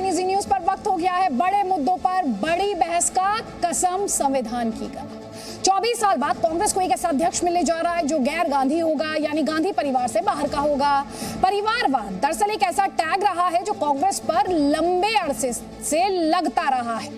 यानी जी न्यूज पर वक्त हो गया है बड़े मुद्दों पर बड़ी बहस का। कसम संविधान की कर 24 साल बाद कांग्रेस को एक ऐसा अध्यक्ष मिलने जा रहा है जो गैर गांधी होगा, यानी गांधी परिवार से बाहर का होगा। परिवारवाद दरअसल एक ऐसा टैग रहा है जो कांग्रेस पर लंबे अरसे से लगता रहा है।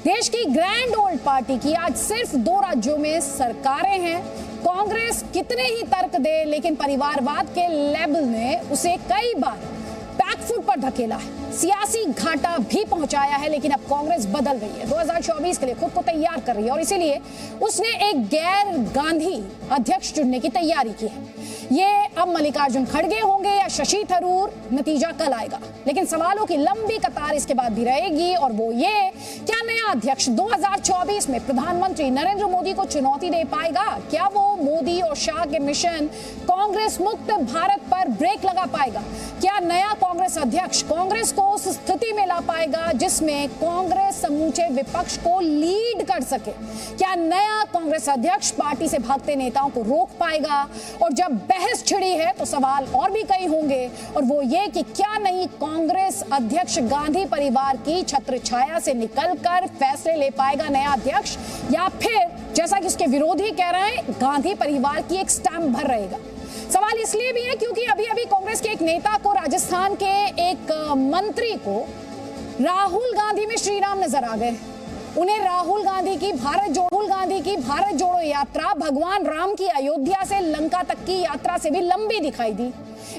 देश की ग्रैंड ओल्ड पार्टी की आज सिर्फ 2 राज्यों में सरकारें हैं। कांग्रेस कितने ही तर्क दे, लेकिन परिवारवाद के लेबल ने उसे कई बार बैकफुट पर धकेला है, सियासी घाटा भी पहुंचाया है। लेकिन अब कांग्रेस बदल रही है, 2024 के लिए खुद को तैयार कर रही है और इसीलिए उसने एक गैर गांधी अध्यक्ष चुनने की तैयारी की है। ये अब मल्लिकार्जुन खड़गे होंगे या शशि थरूर, नतीजा कल आएगा। लेकिन सवालों की लंबी कतार इसके बाद भी रहेगी और वो ये, क्या नया अध्यक्ष 2024 में प्रधानमंत्री नरेंद्र मोदी को चुनौती दे पाएगा? क्या वो मोदी और शाह के मिशन कांग्रेस मुक्त भारत पर ब्रेक लगा पाएगा? क्या नया कांग्रेस अध्यक्ष कांग्रेस को उस स्थिति में ला पाएगा जिसमें कांग्रेस समूचे विपक्ष को लीड कर सके? क्या नया कांग्रेस अध्यक्ष पार्टी से भागते नेताओं को रोक पाएगा? और जब बहस छिड़ी है तो सवाल और भी कई होंगे, और वो ये कि क्या नई कांग्रेस अध्यक्ष गांधी परिवार की छत्र छाया से निकलकर फैसले ले पाएगा नया अध्यक्ष, या फिर जैसा कि उसके विरोधी कह रहे हैं गांधी परिवार की एक स्टैंप भर रहेगा? सवाल इसलिए भी है क्योंकि अभी अभी कांग्रेस के एक नेता को, राजस्थान के एक मंत्री को राहुल गांधी में श्री राम नजर आ गए। उन्हें राहुल गांधी की भारत जोड़ो यात्रा भगवान राम की अयोध्या से लंका तक की यात्रा से भी लंबी दिखाई दी।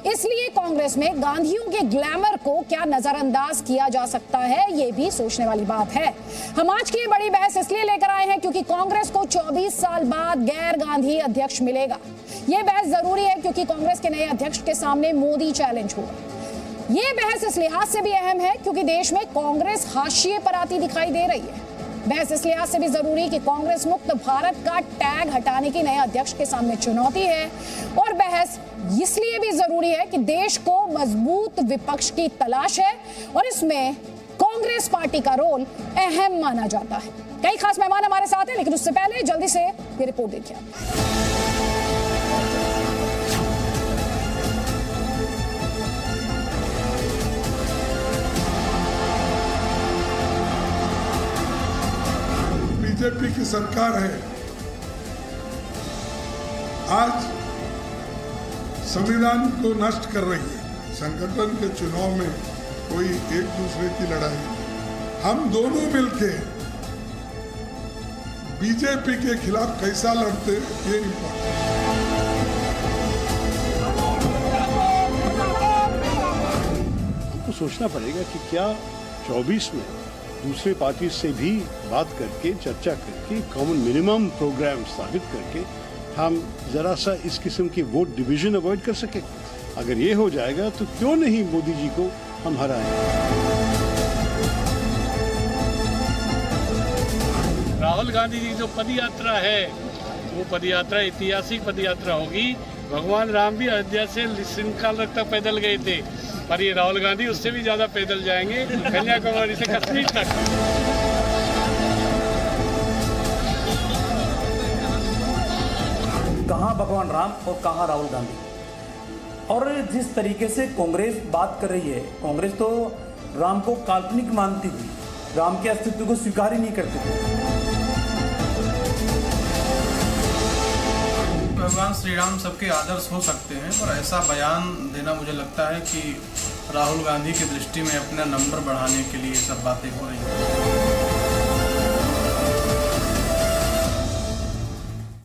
इसलिए कांग्रेस में गांधियों के ग्लैमर को क्या नजरअंदाज किया जा सकता है, ये भी सोचने वाली बात है। हम आज की ये बड़ी बहस इसलिए लेकर आए हैं क्योंकि कांग्रेस को 24 साल बाद गैर गांधी अध्यक्ष मिलेगा। ये बहस जरूरी है क्योंकि कांग्रेस के नए अध्यक्ष के सामने मोदी चैलेंज होगा। ये बहस इस लिहाज से भी अहम है क्योंकि देश में कांग्रेस हाशिए पर आती दिखाई दे रही है। बहस इस लिहाज से भी जरूरी कि कांग्रेस मुक्त भारत का टैग हटाने की नए अध्यक्ष के सामने चुनौती है, और बहस इसलिए भी जरूरी है कि देश को मजबूत विपक्ष की तलाश है और इसमें कांग्रेस पार्टी का रोल अहम माना जाता है। कई खास मेहमान हमारे साथ हैं, लेकिन उससे पहले जल्दी से ये रिपोर्ट देखिए। बीजेपी की सरकार है, आज संविधान को नष्ट कर रही है। संगठन के चुनाव में कोई एक दूसरे की लड़ाई, हम दोनों मिलके बीजेपी के खिलाफ कैसा लड़ते, ये इम्पोर्टेंट। हमको सोचना पड़ेगा कि क्या 24 में दूसरे पार्टी से भी बात करके, चर्चा करके, कॉमन मिनिमम प्रोग्राम स्थापित करके हम जरा सा इस किस्म की वोट डिवीजन अवॉइड कर सके। अगर ये हो जाएगा तो क्यों नहीं मोदी जी को हम हराएंगे। राहुल गांधी की जो पदयात्रा है वो पदयात्रा ऐतिहासिक पदयात्रा होगी। भगवान राम भी अयोध्या से श्रृंखला तक पैदल गए थे, पर ये राहुल गांधी उससे भी ज्यादा पैदल जाएंगे, कन्याकुमारी से कश्मीर तक। कहाँ भगवान राम और कहाँ राहुल गांधी। और जिस तरीके से कांग्रेस बात कर रही है, कांग्रेस तो राम को काल्पनिक मानती थी, राम के अस्तित्व को स्वीकार ही नहीं करती थी। भगवान श्री राम सबके आदर्श हो सकते हैं, पर ऐसा बयान देना मुझे लगता है कि राहुल गांधी की दृष्टि में अपना नंबर बढ़ाने के लिए सब बातें हो रही हैं।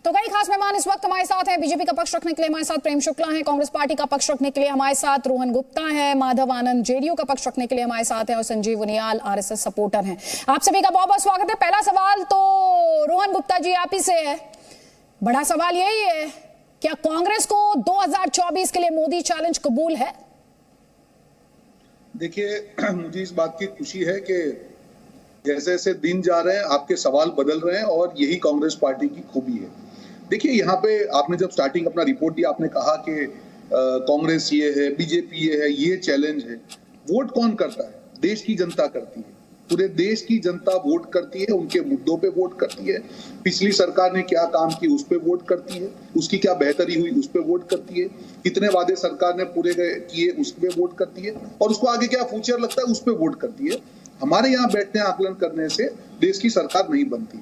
तो कई खास मेहमान इस वक्त हमारे साथ हैं। बीजेपी का पक्ष रखने के लिए हमारे साथ प्रेम शुक्ला हैं, कांग्रेस पार्टी का पक्ष रखने के लिए हमारे साथ रोहन गुप्ता है, माधव आनंद जेडीयू का पक्ष रखने के लिए हमारे साथ हैं, और संजीव उनियाल आरएसएस सपोर्टर हैं। आप सभी का बहुत बहुत स्वागत है। पहला सवाल तो रोहन गुप्ता जी आप ही से है। बड़ा सवाल यही है, क्या कांग्रेस को 2024 के लिए मोदी चैलेंज कबूल है? देखिए, मुझे इस बात की खुशी है कि जैसे जैसे दिन जा रहे हैं आपके सवाल बदल रहे हैं, और यही कांग्रेस पार्टी की खूबी है। देखिए, यहाँ पे आपने जब स्टार्टिंग अपना रिपोर्ट दिया, आपने कहा कि कांग्रेस ये है, बीजेपी ये है, ये चैलेंज है। वोट कौन करता है? देश की जनता करती है। पूरे देश की जनता वोट करती है, उनके मुद्दों पे वोट करती है। पिछली सरकार ने क्या काम किए उस पे वोट करती है, उसकी क्या बेहतरी हुई उस पे वोट करती है, कितने वादे सरकार ने पूरे किए उस पे वोट करती है, और उसको आगे क्या फ्यूचर लगता है उस पे वोट करती है। हमारे यहाँ बैठने आकलन करने से देश की सरकार नहीं बनती।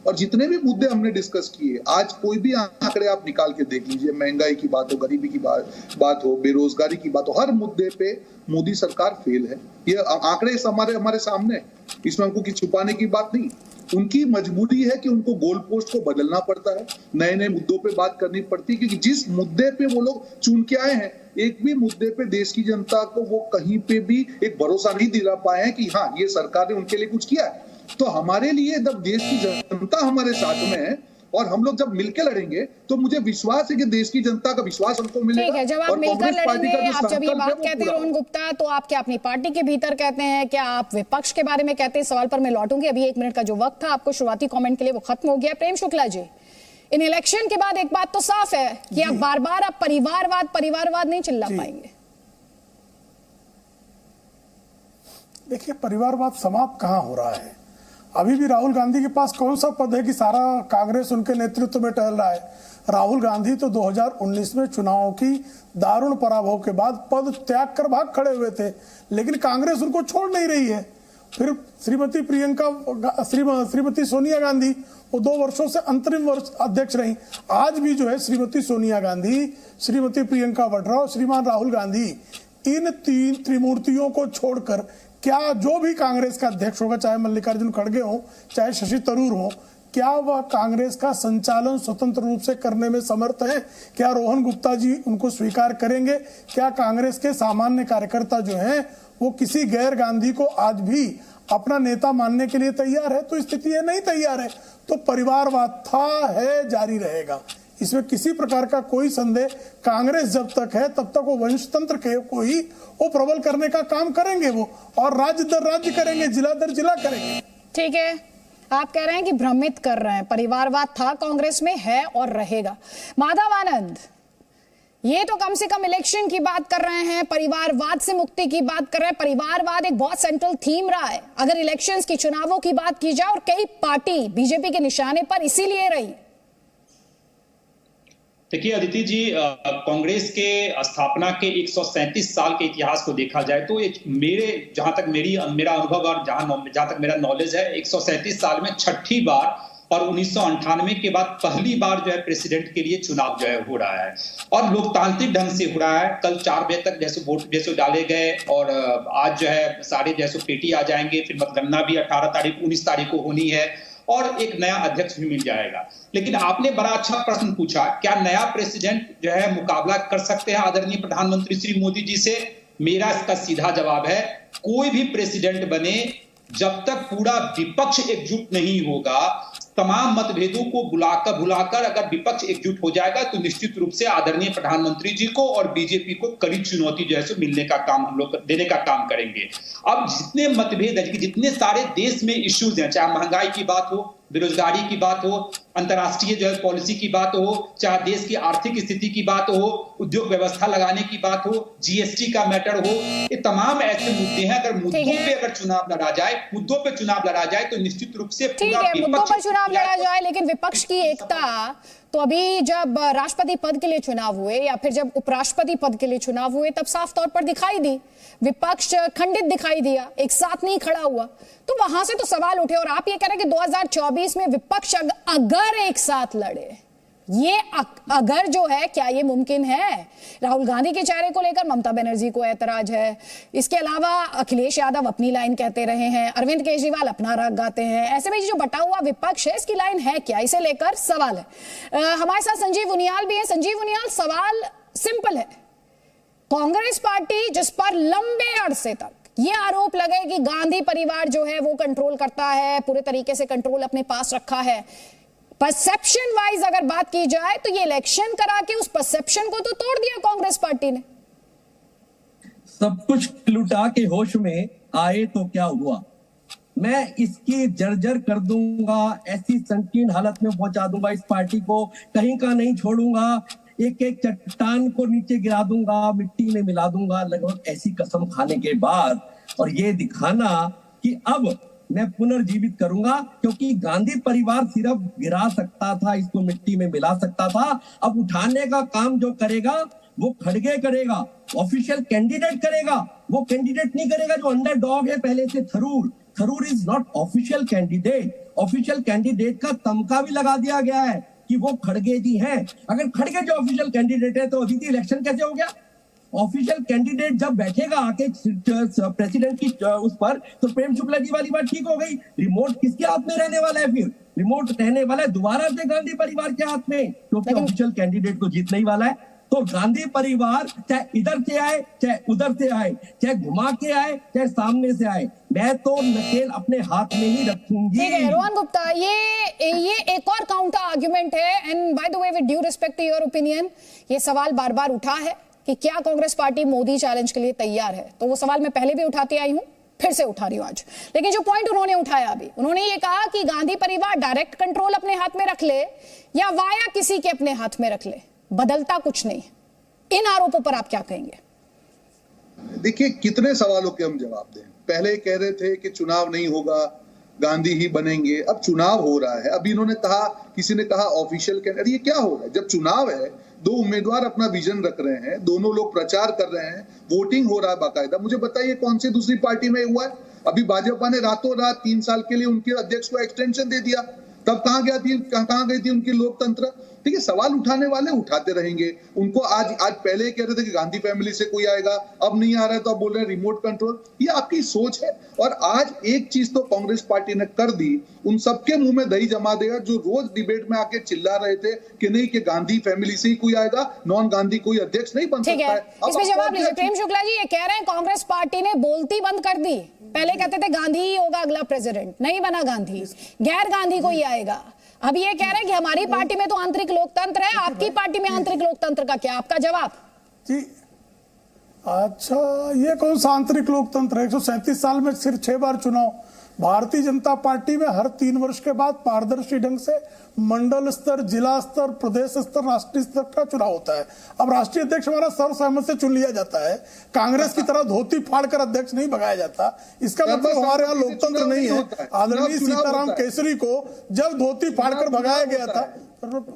और जितने भी मुद्दे हमने डिस्कस किए, आज कोई भी आंकड़े आप निकाल के देख लीजिए, महंगाई की बात हो, गरीबी की बात हो, बेरोजगारी की बात हो, हर मुद्दे पे मोदी सरकार फेल है। ये आंकड़े हमारे सामने, इसमें हमको कुछ छुपाने की बात नहीं। उनकी मजबूरी है कि उनको गोल पोस्ट को बदलना पड़ता है, नए नए मुद्दों पे बात करनी पड़ती है, क्योंकि जिस मुद्दे पे वो लोग चुन के आए हैं, एक भी मुद्दे पे देश की जनता को वो कहीं पे भी एक भरोसा नहीं दिला पाए हैं कि हाँ ये सरकार ने उनके लिए कुछ किया है। तो हमारे लिए जब देश की जनता हमारे साथ में है और हम लोग जब मिलकर लड़ेंगे, तो मुझे विश्वास है कि देश की जनता का विश्वास हमको मिलेगा। ठीक है, जब आप मिलकर लड़ेंगे, आप जब ये बात कहते हैं रोहन गुप्ता, तो आप क्या अपनी पार्टी के भीतर कहते हैं, क्या आप विपक्ष के बारे में कहते हैं? सवाल पर मैं लौटूंगी, अभी 1 मिनट का जो वक्त था आपको शुरुआती कमेंट के लिए वो खत्म हो गया। प्रेम शुक्ला जी, इन इलेक्शन के बाद एक बात तो साफ है कि अब बार बार आप परिवारवाद नहीं चिल्ला पाएंगे। देखिए, परिवारवाद समाप्त कहां हो रहा है? अभी भी राहुल गांधी के पास कौन सा पद है कि सारा कांग्रेस उनके नेतृत्व में टहल रहा है? राहुल गांधी तो 2019 में चुनावों की दारुण पराभव के बाद पद त्याग कर भाग खड़े हुए थे, लेकिन कांग्रेस उनको छोड़ नहीं रही है। फिर श्रीमती सोनिया गांधी, वो 2 वर्षों से अंतरिम वर्ष अध्यक्ष रही। आज भी जो है श्रीमती सोनिया गांधी, श्रीमती प्रियंका वाड्रा और श्रीमान राहुल गांधी, इन 3 त्रिमूर्तियों को छोड़कर क्या जो भी कांग्रेस का अध्यक्ष होगा, चाहे मल्लिकार्जुन खड़गे हो, चाहे शशि तरूर हो, क्या वह कांग्रेस का संचालन स्वतंत्र रूप से करने में समर्थ है? क्या रोहन गुप्ता जी उनको स्वीकार करेंगे? क्या कांग्रेस के सामान्य कार्यकर्ता जो हैं वो किसी गैर गांधी को आज भी अपना नेता मानने के लिए तैयार है? तो स्थिति है नहीं तैयार है, तो परिवारवाद था, है, जारी रहेगा, इसमें किसी प्रकार का कोई संदेह। कांग्रेस जब तक है तब तक वो वंशतंत्र को ही वो प्रबल करने का काम करेंगे वो, और राज्य दर राज्य करेंगे, जिला दर जिला करेंगे। ठीक है, आप कह रहे हैं कि भ्रमित कर रहे हैं, परिवारवाद था कांग्रेस में, है और रहेगा। माधव आनंद, ये तो कम से कम इलेक्शन की बात कर रहे हैं, परिवारवाद से मुक्ति की बात कर रहे हैं। परिवारवाद एक बहुत सेंट्रल थीम रहा है अगर इलेक्शंस की, चुनावों की बात की जाए, और कई पार्टी बीजेपी के निशाने पर इसीलिए रही। देखिए अदिति जी, कांग्रेस के स्थापना के 137 साल के इतिहास को देखा जाए तो जहां तक मेरा अनुभव और जहां तक मेरा नॉलेज है, 137 साल में 6ठी बार और 1998 के बाद पहली बार जो है प्रेसिडेंट के लिए चुनाव जो है हो रहा है, और लोकतांत्रिक ढंग से हो रहा है। कल 4 बजे तक जैसे वोट जैसे डाले गए, और आज जो है सारे जैसे पेटी आ जाएंगे, फिर मतगणना भी 19 तारीख को होनी है, और एक नया अध्यक्ष भी मिल जाएगा। लेकिन आपने बड़ा अच्छा प्रश्न पूछा, क्या नया प्रेसिडेंट जो है मुकाबला कर सकते हैं आदरणीय प्रधानमंत्री श्री मोदी जी से? मेरा इसका सीधा जवाब है, कोई भी प्रेसिडेंट बने, जब तक पूरा विपक्ष एकजुट नहीं होगा, तमाम मतभेदों को भुलाकर अगर विपक्ष एकजुट हो जाएगा, तो निश्चित रूप से आदरणीय प्रधानमंत्री जी को और बीजेपी को कड़ी चुनौती जो है मिलने का काम हम लोग देने का काम करेंगे। अब जितने मतभेद है, जितने सारे देश में इश्यूज हैं, चाहे महंगाई की बात हो, बेरोजगारी की बात हो, अंतर्राष्ट्रीय जो है पॉलिसी की बात हो, चाहे देश की आर्थिक स्थिति की बात हो, उद्योग व्यवस्था लगाने की बात हो, जीएसटी का मैटर हो, ये तमाम ऐसे मुद्दे हैं। अगर मुद्दों पे अगर चुनाव लड़ा जाए, तो निश्चित रूप से ठीक है, मुद्दों पर चुनाव लड़ा जाए, लेकिन विपक्ष की एकता, तो अभी जब राष्ट्रपति पद के लिए चुनाव हुए या फिर जब उपराष्ट्रपति पद के लिए चुनाव हुए, तब साफ तौर पर दिखाई दी विपक्ष खंडित दिखाई दिया, एक साथ नहीं खड़ा हुआ। तो वहां से तो सवाल उठे, और आप ये कह रहे हैं कि 2024 में विपक्ष अगर एक साथ लड़े, ये अगर जो है, क्या ये मुमकिन है? राहुल गांधी के चेहरे को लेकर ममता बनर्जी को ऐतराज है, इसके अलावा अखिलेश यादव अपनी लाइन कहते रहे हैं, अरविंद केजरीवाल अपना राग गाते हैं। ऐसे में जो बटा हुआ विपक्ष है, इसकी लाइन है क्या, इसे लेकर सवाल है। हमारे साथ संजीव उनियाल भी है। संजीव उनियाल, सवाल सिंपल है, कांग्रेस पार्टी जिस पर लंबे अरसे तक ये आरोप लगे कि गांधी परिवार जो है वो कंट्रोल करता है, पूरे तरीके से कंट्रोल अपने पास रखा है, परसेप्शन वाइज अगर बात की जाए, तो ये इलेक्शन करा के उस परसेप्शन को तो तोड़ दिया कांग्रेस पार्टी ने। सब कुछ लुटा के होश में आए तो क्या हुआ, मैं इसकी जर्जर कर दूंगा, ऐसी संकीर्ण हालत में पहुंचा दूंगा इस पार्टी को, कहीं का नहीं छोड़ूंगा, एक एक चट्टान को नीचे गिरा दूंगा, मिट्टी में मिला दूंगा, लगभग ऐसी कसम खाने के बाद, और ये दिखाना कि अब मैं पुनर्जीवित करूंगा, क्योंकि गांधी परिवार सिर्फ गिरा सकता था, इसको मिट्टी में मिला सकता था। अब उठाने का काम जो करेगा वो खड़गे करेगा, ऑफिशियल कैंडिडेट करेगा। वो कैंडिडेट नहीं करेगा जो अंडरडॉग है पहले से Tharoor is not official candidate. Official candidate का तमका भी लगा दिया गया है कि वो खड़गे जी हैं। अगर खड़गे जो ऑफिशियल कैंडिडेट है तो अदिति इलेक्शन कैसे हो गया? ऑफिशियल कैंडिडेट जब बैठेगा आके प्रेसिडेंट की उस पर, तो प्रेम शुक्ला जी वाली बात ठीक हो गई। रिमोट किसके हाथ में रहने वाला है? फिर रिमोट रहने वाला है दोबारा से गांधी परिवार के हाथ में, क्योंकि ऑफिशियल कैंडिडेट को जीतने ही वाला है। तो गांधी परिवार चाहे इधर से आए, चाहे उधर से आए, चाहे घुमा के आए, चाहे सामने से आए, मैं तो नकेल अपने हाथ में ही रखूंगी। ठीक है रोहन गुप्ता, ये एक और काउंटर आर्ग्यूमेंट है। And by the way, with due respect to your opinion, ये सवाल बार बार उठा है कि क्या कांग्रेस पार्टी मोदी चैलेंज के लिए तैयार है। तो वो सवाल मैं पहले भी उठाती आई हूं, फिर से उठा रही हूं आज। लेकिन जो पॉइंट उन्होंने उठाया अभी, उन्होंने ये कहा कि गांधी परिवार डायरेक्ट कंट्रोल अपने हाथ में रख ले या वाया किसी के अपने हाथ में रख ले, बदलता कुछ नहीं। इन आरोपों पर आप क्या कहेंगे? देखिए, कितने सवालों के हम जवाब दें। पहले कह रहे थे कि चुनाव नहीं होगा, गांधी ही बनेंगे, अब चुनाव हो रहा है। अभी इन्होंने कहा, किसी ने कहा ऑफिशियल कैंडिडेट। ये क्या हो रहा है? जब चुनाव है, दो उम्मीदवार अपना विजन रख रहे हैं, दोनों लोग प्रचार कर रहे हैं, वोटिंग हो रहा है बाकायदा। मुझे बताइए कौन सी दूसरी पार्टी में हुआ है? अभी भाजपा ने रातों रात 3 साल के लिए उनके अध्यक्ष को एक्सटेंशन दे दिया। तब कहां गई थी उनकी लोकतंत्र? ठीक है, सवाल उठाने वाले उठाते रहेंगे। उनको आज पहले कह रहे थे कि गांधी फैमिली से कोई आएगा, अब नहीं आ रहा है तो अब बोल रहे हैं रिमोट कंट्रोल। ये आपकी सोच है। और आज एक चीज तो कांग्रेस पार्टी ने कर दी, उन सबके मुंह में दही जमा देगा जो रोज डिबेट में आके चिल्ला रहे थे कि नहीं कि गांधी फैमिली से ही कोई आएगा, नॉन गांधी कोई अध्यक्ष नहीं बन सकता है। इसमें जवाब लीजिए। प्रेम शुक्ला जी ये कह रहे हैं कांग्रेस पार्टी ने बोलती बंद कर दी। पहले कहते थे गांधी ही होगा अगला प्रेसिडेंट, नहीं बना गांधी, गैर गांधी कोई आएगा। अब ये कह रहे हैं कि हमारी पार्टी में तो आंतरिक लोकतंत्र है, आपकी पार्टी में आंतरिक लोकतंत्र का क्या? आपका जवाब? जी अच्छा, ये कौन सा आंतरिक लोकतंत्र है? 137 साल में सिर्फ 6 बार चुनाव। भारतीय जनता पार्टी में हर 3 वर्ष के बाद पारदर्शी ढंग से मंडल स्तर, जिला स्तर, प्रदेश स्तर, राष्ट्रीय स्तर का चुनाव होता है। अब राष्ट्रीय अध्यक्ष हमारा सर्वसहमत से चुन लिया जाता है। कांग्रेस की तरह धोती फाड़कर अध्यक्ष नहीं भगाया जाता। इसका मतलब हमारे यहाँ लोकतंत्र नहीं है। आदरणीय सीताराम केसरी को जब धोती फाड़कर भगाया गया था,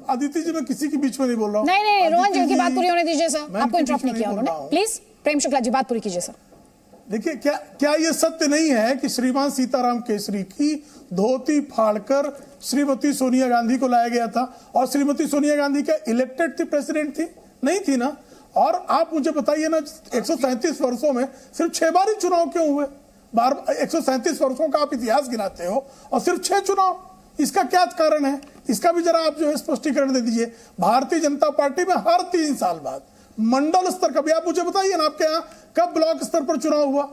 अदिति जी मैं किसी के बीच में नहीं बोल रहा हूँ। नहीं, रोहन जी की बात पूरी होने दीजिए सर, आपको इंटरप्ट नहीं किया उन्होंने। प्लीज प्रेम शुक्ला जी बात पूरी कीजिए सर। देखिए, क्या ये सत्य नहीं है कि श्रीमान सीताराम केसरी की धोती फाड़कर श्रीमती सोनिया गांधी को लाया गया था? और श्रीमती सोनिया गांधी क्या इलेक्टेड थी, प्रेसिडेंट थी? नहीं थी ना। और आप मुझे बताइए ना, 137 वर्षों में सिर्फ 6 बार ही चुनाव क्यों हुए? 137 वर्षों का आप इतिहास गिनाते हो और सिर्फ 6 चुनाव, इसका क्या कारण है? इसका भी जरा आप जो है स्पष्टीकरण दे दीजिए। भारतीय जनता पार्टी में हर 3 साल बाद मंडल स्तर का भी आप मुझे बताइए ना, आपके यहाँ कब ब्लॉक स्तर पर चुनाव हुआ?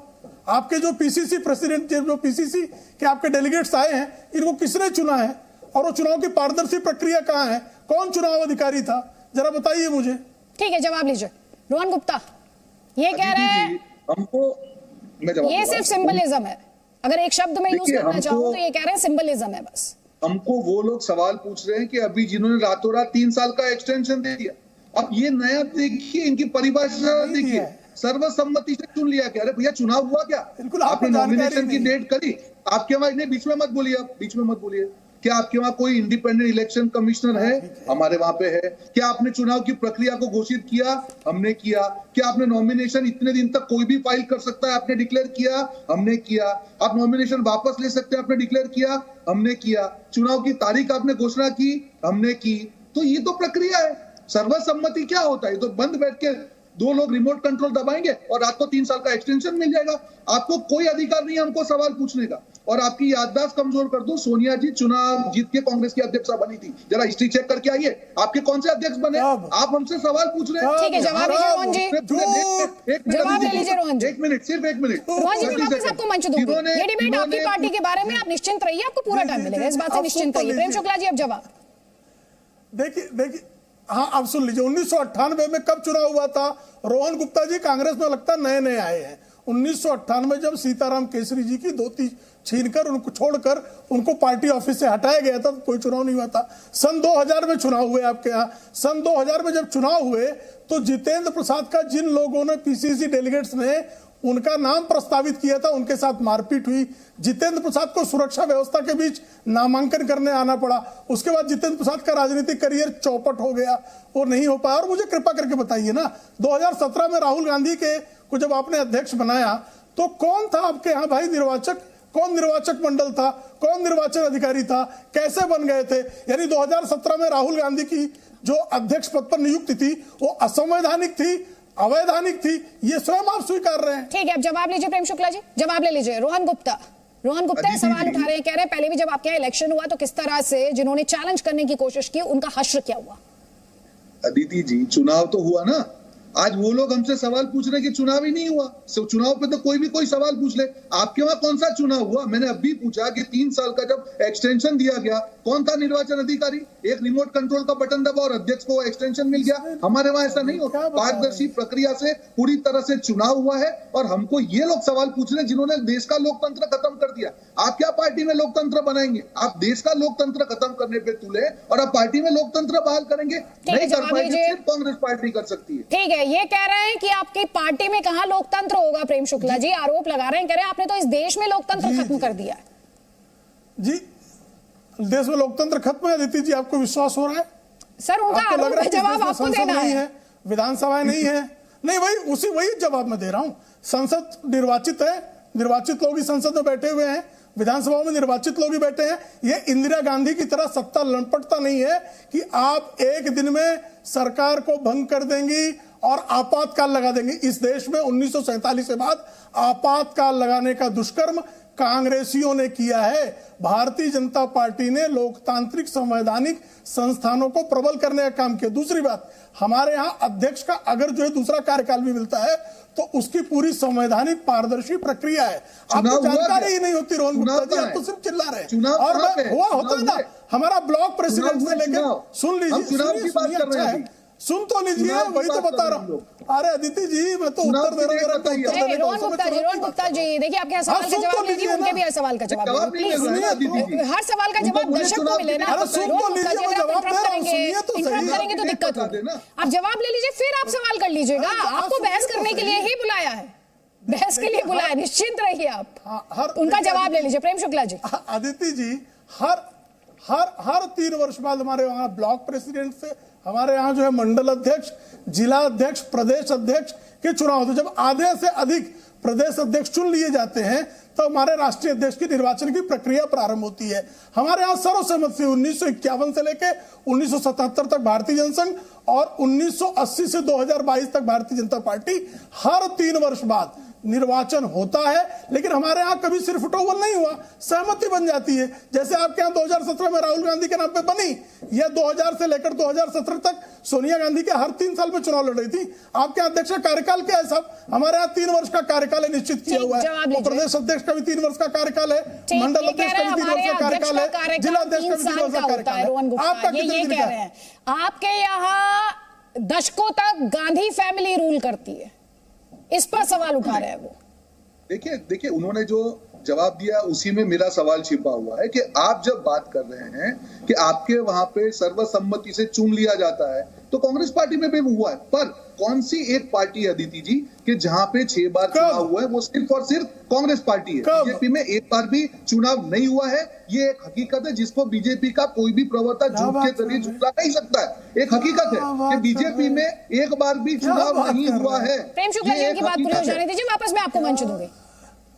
आपके जो पीसीसी प्रेसिडेंट, जो पीसीसी के आपके डेलीगेट्स आए हैं, इनको किसने चुना है? और वो चुनाव की पारदर्शी प्रक्रिया कहाँ है? कौन चुनाव अधिकारी था? जरा बताइए मुझे। ठीक है, जवाब लीजिए। रोहन गुप्ता ये कह रहे हैं हमको, ये सिर्फ सिंबलिज्म है। अगर एक शब्द में यूज करना चाहूं तो ये कह रहे हैं सिंबलिज्म है बस। हमको वो लोग सवाल पूछ रहे हैं कि अभी जिन्होंने रातों रात 3 साल का एक्सटेंशन दे दिया, अब ये नया देखिए, इनकी परिभाषा देखिए, सर्वसम्मति से चुन लिया। क्या? अरे भैया चुनाव हुआ क्या? आपने नॉमिनेशन की डेट करी? आपके वहां, नहीं बीच में मत बोलिए, आप बीच में मत बोलिए। क्या आपके वहां कोई इंडिपेंडेंट इलेक्शन कमिश्नर है? हमारे वहां पे है। क्या आपने चुनाव की प्रक्रिया को घोषित किया? हमने किया। क्या आपने नॉमिनेशन इतने दिन तक कोई भी फाइल कर सकता है, आपने डिक्लेयर किया? हमने किया। आप नॉमिनेशन वापस ले सकते हैं, आपने डिक्लेयर किया? हमने किया। चुनाव की तारीख आपने घोषणा की? हमने की। तो ये तो प्रक्रिया है। सर्वसम्मति क्या होता है? तो बंद बैठ के 2 लोग रिमोट कंट्रोल दबाएंगे और आपको 3 साल का एक्सटेंशन मिल जाएगा। आपको कोई अधिकार नहीं है हमको सवाल पूछने का। और आपकी याददाश्त कमजोर कर दो, सोनिया जी चुनाव जीत के कांग्रेस की अध्यक्षा बनी थी, जरा हिस्ट्री चेक करके आइए। आपके कौन से अध्यक्ष बने? आप हमसे सवाल पूछ रहे हैं। ठीक है, जवाब लीजिए रोहन जी। जवाब ले लीजिए रोहन जी। 1 मिनट, सिर्फ 1 मिनट। रोहन जी मैं वापस आपको मंच दूंगी। ये डिबेट आपकी पार्टी के बारे में, आप निश्चिंत रहिए, आपको पूरा टाइम मिलेगा, इस बात से निश्चिंत रहिए। प्रेम शुक्ला जी अब जवाब देखिए, हाँ आप सुन लीजिए। 1998 में कब चुनाव हुआ था? रोहन गुप्ता जी कांग्रेस में लगता है नए आए हैं। 1998 जब सीताराम केसरी जी की धोती छीनकर, उनको छोड़कर उनको पार्टी ऑफिस से हटाया गया था, तो कोई चुनाव नहीं हुआ था। सन 2000 में चुनाव हुए आपके यहाँ। सन 2000 में जब चुनाव हुए तो जितेंद्र प्रसाद का जिन लोगों ने, पीसीसी डेलीगेट्स ने उनका नाम प्रस्तावित किया था, उनके साथ मारपीट हुई। जितेंद्र प्रसाद को सुरक्षा व्यवस्था के बीच नामांकन करने आना पड़ा। उसके बाद जितेंद्र प्रसाद का राजनीतिक करियर चौपट हो गया, वो नहीं हो पाया। और मुझे कृपा करके बताइए ना, 2017 में राहुल गांधी को जब आपने अध्यक्ष बनाया तो कौन था आपके यहाँ भाई निर्वाचक? कौन निर्वाचक मंडल था? कौन निर्वाचन अधिकारी था? कैसे बन गए थे? यानी 2017 में राहुल गांधी की जो अध्यक्ष पद पर नियुक्ति थी वो असंवैधानिक थी, अवैधानिक थी, ये स्वयं आप स्वीकार रहे हैं। ठीक है, अब जवाब लीजिए प्रेम शुक्ला जी, जवाब ले लीजिए। रोहन गुप्ता सवाल उठा रहे हैं, कह रहे हैं पहले भी जब आपके यहाँ इलेक्शन हुआ तो किस तरह से जिन्होंने चैलेंज करने की कोशिश की उनका हश्र क्या हुआ? अदिति जी, चुनाव तो हुआ ना। आज वो लोग हमसे सवाल पूछ रहे हैं कि चुनाव ही नहीं हुआ। चुनाव पे तो कोई भी कोई सवाल पूछ ले। आपके वहां कौन सा चुनाव हुआ? मैंने अभी पूछा कि 3 साल का जब एक्सटेंशन दिया गया, कौन था निर्वाचन अधिकारी? एक रिमोट कंट्रोल का बटन दबा और अध्यक्ष को एक्सटेंशन मिल गया। हमारे वहां ऐसा नहीं होता। पारदर्शी प्रक्रिया से पूरी तरह से चुनाव हुआ है और हमको ये लोग सवाल पूछ रहे हैं जिन्होंने देश का लोकतंत्र खत्म कर दिया। आप क्या पार्टी में लोकतंत्र बनाएंगे? आप देश का लोकतंत्र खत्म करने पे तुले और आप पार्टी में लोकतंत्र बहाल करेंगे? नहीं कर पाएंगे, सिर्फ कांग्रेस पार्टी कर सकती है। ठीक है, ये कह रहे हैं कि आपकी पार्टी में कहां लोकतंत्र होगा? प्रेम शुक्ला जी आरोप लगा रहे हैं, कह रहे हैं आपने तो इस देश में लोकतंत्र खत्म कर दिया है। जी, देश में लोकतंत्र खत्म है अदिति जी, आपको विश्वास हो रहा है? सर उनका आरोप का जवाब आपको देना है। विधानसभा नहीं है, नहीं वही जवाब मैं दे रहा हूं। संसद निर्वाचित है, निर्वाचित लोग ही संसद में बैठे हुए हैं, विधानसभा में निर्वाचित लोग ही बैठे हैं। ये इंदिरा गांधी की तरह सत्ता लंपटता नहीं है कि आप एक दिन में सरकार को भंग कर देंगी और आपातकाल लगा देंगे। इस देश में 1947 के बाद आपातकाल लगाने का दुष्कर्म कांग्रेसियों ने किया है। भारतीय जनता पार्टी ने लोकतांत्रिक संवैधानिक संस्थानों को प्रबल करने का काम किया। दूसरी बात, हमारे यहाँ अध्यक्ष का अगर जो है दूसरा कार्यकाल भी मिलता है तो उसकी पूरी संवैधानिक पारदर्शी प्रक्रिया है। आपको जानकारी ही नहीं होती रोहन गुप्ता जी, आप तो सिर्फ चिल्ला रहे हैं। और हुआ होता है ना, हमारा ब्लॉक प्रेसिडेंट से लेकर सुन लीजिए, सुन तो लीजिए, वही तो बता रहा हूँ। अरे अदिति जी, मैं तो उत्तर दे रहा हूँ। रोहन गुप्ता जी देखिए, आपके यहाँ सवाल का जवाब लीजिए, उनके भी हर सवाल का जवाब लीजिए। हर सवाल का जवाब दर्शक को मिले ना। करेंगे तो दिक्कत होगी। आप जवाब ले लीजिए, फिर आप सवाल कर लीजिएगा। आपको बहस करने के लिए ही बुलाया है, बहस के लिए बुलाया, निश्चिंत रहिए आप। उनका जवाब ले लीजिए प्रेम शुक्ला जी। अदिति जी, हर 3 वर्ष बाद हमारे वहां ब्लॉक प्रेसिडेंट से हमारे यहाँ जो है मंडल अध्यक्ष, जिला अध्यक्ष, प्रदेश अध्यक्ष के चुनाव होते। जब आधे से अधिक प्रदेश अध्यक्ष चुन लिए जाते हैं तो हमारे राष्ट्रीय अध्यक्ष की निर्वाचन की प्रक्रिया प्रारंभ होती है। हमारे यहाँ सर्वसम्मति से 1951 से लेकर 1977 तक भारतीय जनसंघ और 1980 से 2022 तक भारतीय जनता पार्टी, हर 3 वर्ष बाद निर्वाचन होता है। लेकिन हमारे यहाँ कभी सिर्फ टोवल नहीं हुआ, सहमति बन जाती है। जैसे आपके यहाँ 2017 में राहुल गांधी के नाम पे बनी, यह 2000 से लेकर 2017 तक सोनिया गांधी के हर 3 साल में चुनाव लड़ रही थी। आपके अध्यक्ष का कार्यकाल क्या है साहब? हमारे यहाँ 3 वर्ष का कार्यकाल निश्चित किया हुआ है। प्रदेश अध्यक्ष का भी 3 वर्ष का कार्यकाल है, मंडल अध्यक्ष का भी 3 वर्ष का कार्यकाल है, जिला अध्यक्ष का भी 3 वर्ष का कार्यकाल है। आपका कितने दिन का है? आपके यहाँ दशकों तक गांधी फैमिली रूल करती है, इस पर सवाल उठा रहे हैं वो। देखिए उन्होंने जो जवाब दिया उसी में मेरा सवाल छिपा हुआ है कि आप जब बात कर रहे हैं कि आपके वहां पे सर्वसम्मति से चुन लिया जाता है तो कांग्रेस पार्टी में भी हुआ है, पर कौन सी एक पार्टी है अदिति जी कि जहां पे 6 बार चुनाव हुआ है वो सिर्फ और सिर्फ कांग्रेस पार्टी है। बीजेपी में एक बार भी चुनाव नहीं हुआ है। ये एक हकीकत है जिसको बीजेपी का कोई भी प्रवक्ता झूठ के जरिए झुठला नहीं सकता है। एक हकीकत है कि बीजेपी में एक बार भी चुनाव नहीं हुआ है। प्रेम शुक्ला जी की बात पूरी हो जाने दीजिए, वापस मैं आपको मंच दूंगी।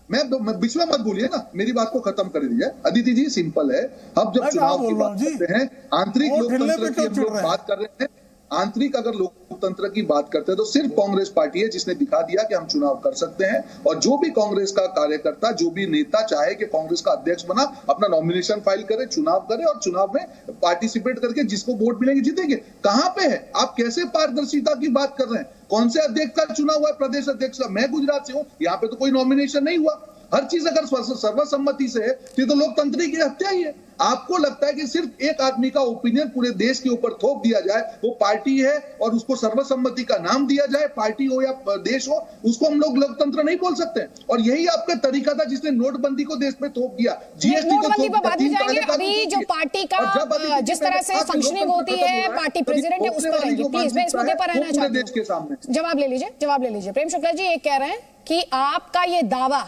मैं बीच में मत बोलिए ना, मेरी बात को खत्म कर दीजिए। अदिति जी सिंपल है, हम जब चुनाव की बात करते हैं, आंतरिक लोकतंत्र की हम लोग बात कर रहे हैं, आंतरिक अगर लोकतंत्र की बात करते हैं तो सिर्फ कांग्रेस पार्टी है जिसने दिखा दिया कि हम चुनाव कर सकते हैं। और जो भी कांग्रेस का कार्यकर्ता, जो भी नेता चाहे कि कांग्रेस का अध्यक्ष बना, अपना नॉमिनेशन फाइल करे, चुनाव करे और चुनाव में पार्टिसिपेट करके जिसको वोट मिलेंगे जीतेंगे। कहां पे है? आप कैसे पारदर्शिता की बात कर रहे हैं? कौन से अध्यक्ष का चुनाव हुआ है? प्रदेश अध्यक्ष का। मैं गुजरात से हूं, यहाँ पे तो कोई नॉमिनेशन नहीं हुआ। हर चीज अगर सर्वसम्मति से है तो लोकतंत्र की हत्या ही है। आपको लगता है कि सिर्फ एक आदमी का ओपिनियन पूरे देश के ऊपर थोप दिया जाए, वो पार्टी है और उसको सर्वसम्मति का नाम दिया जाए, पार्टी हो या देश हो, उसको हम लोग लोकतंत्र नहीं बोल सकते। और यही आपका तरीका था जिसने नोटबंदी को देश में थोप दिया, जीएसटी को थोप दिया। अभी जो पार्टी का जिस तरह से फंक्शनिंग होती है, पार्टी प्रेसिडेंट है, उस पर प्लीज मैं इस मुद्दे पर रहना चाहती हूं। जवाब ले लीजिए प्रेम शुक्ला जी। ये कह रहे हैं कि आपका ये दावा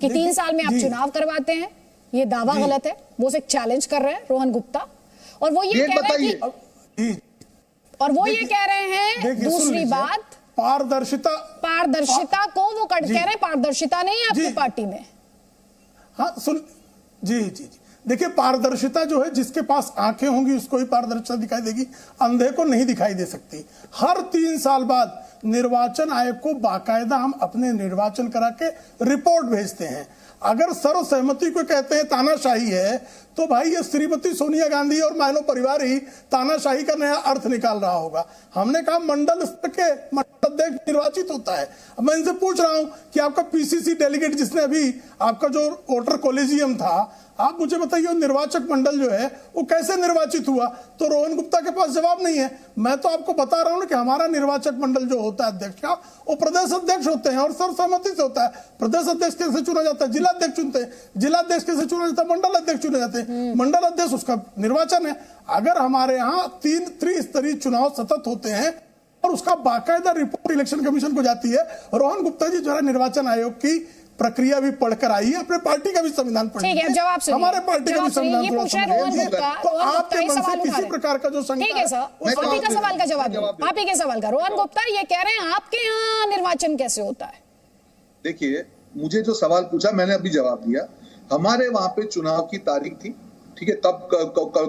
कि 3 साल में आप चुनाव करवाते हैं, ये दावा गलत है। वो उसे चैलेंज कर रहे हैं रोहन गुप्ता, और वो ये कह रहे हैं कि दूसरी बात पारदर्शिता को वो कह रहे हैं पारदर्शिता नहीं है आपकी पार्टी में। हाँ सुन जी देखिए, पारदर्शिता जो है, जिसके पास आंखें होंगी उसको ही पारदर्शिता दिखाई देगी, अंधे को नहीं दिखाई दे सकती। हर 3 साल बाद निर्वाचन आयोग को बाकायदा हम अपने निर्वाचन करा के रिपोर्ट भेजते हैं। अगर सर्वसहमति को कहते हैं तानाशाही है, तो भाई ये श्रीमती सोनिया गांधी और माइनो परिवार ही तानाशाही का नया अर्थ निकाल रहा होगा। हमने कहा मंडल स्तर के अध्यक्ष निर्वाचित होता है। अब मैं इनसे पूछ रहा हूं कि आपका पीसीसी डेलीगेट, जिसने अभी आपका जो वोटर कॉलेजियम था, आप मुझे बताइए निर्वाचक मंडल जो है वो कैसे निर्वाचित हुआ? तो रोहन गुप्ता के पास जवाब नहीं है। मैं तो आपको बता रहा हूं कि हमारा निर्वाचक मंडल जो होता है अध्यक्ष का, वो प्रदेश अध्यक्ष होते हैं और सर्वसम्मति से होता है। प्रदेश अध्यक्ष कैसे चुना जाता है? जिला अध्यक्ष चुनते हैं। जिला अध्यक्ष कैसे चुना जाता है? मंडल अध्यक्ष चुने जाते हैं। मंडल अध्यक्ष उसका निर्वाचन है। अगर हमारे यहाँ 3 त्रिस्तरीय चुनाव सतत होते हैं और उसका बाकायदा रिपोर्ट इलेक्शन कमीशन को जाती है, रोहन गुप्ता जी जो है निर्वाचन आयोग की प्रक्रिया भी पढ़कर आई है, अपने पार्टी का भी संविधान पढ़िए, हमारे पार्टी का भी संविधान तो आपके मन से किसी प्रकार का जो ठीक है सर, आप ही का सवाल का जवाब, आप ही के सवाल का। रोहन गुप्ता ये कह रहे हैं आपके यहाँ निर्वाचन कैसे होता है? देखिए, मुझे जो सवाल पूछा मैंने अभी जवाब दिया। हमारे वहां पे चुनाव की तारीख थी, ठीक है, तब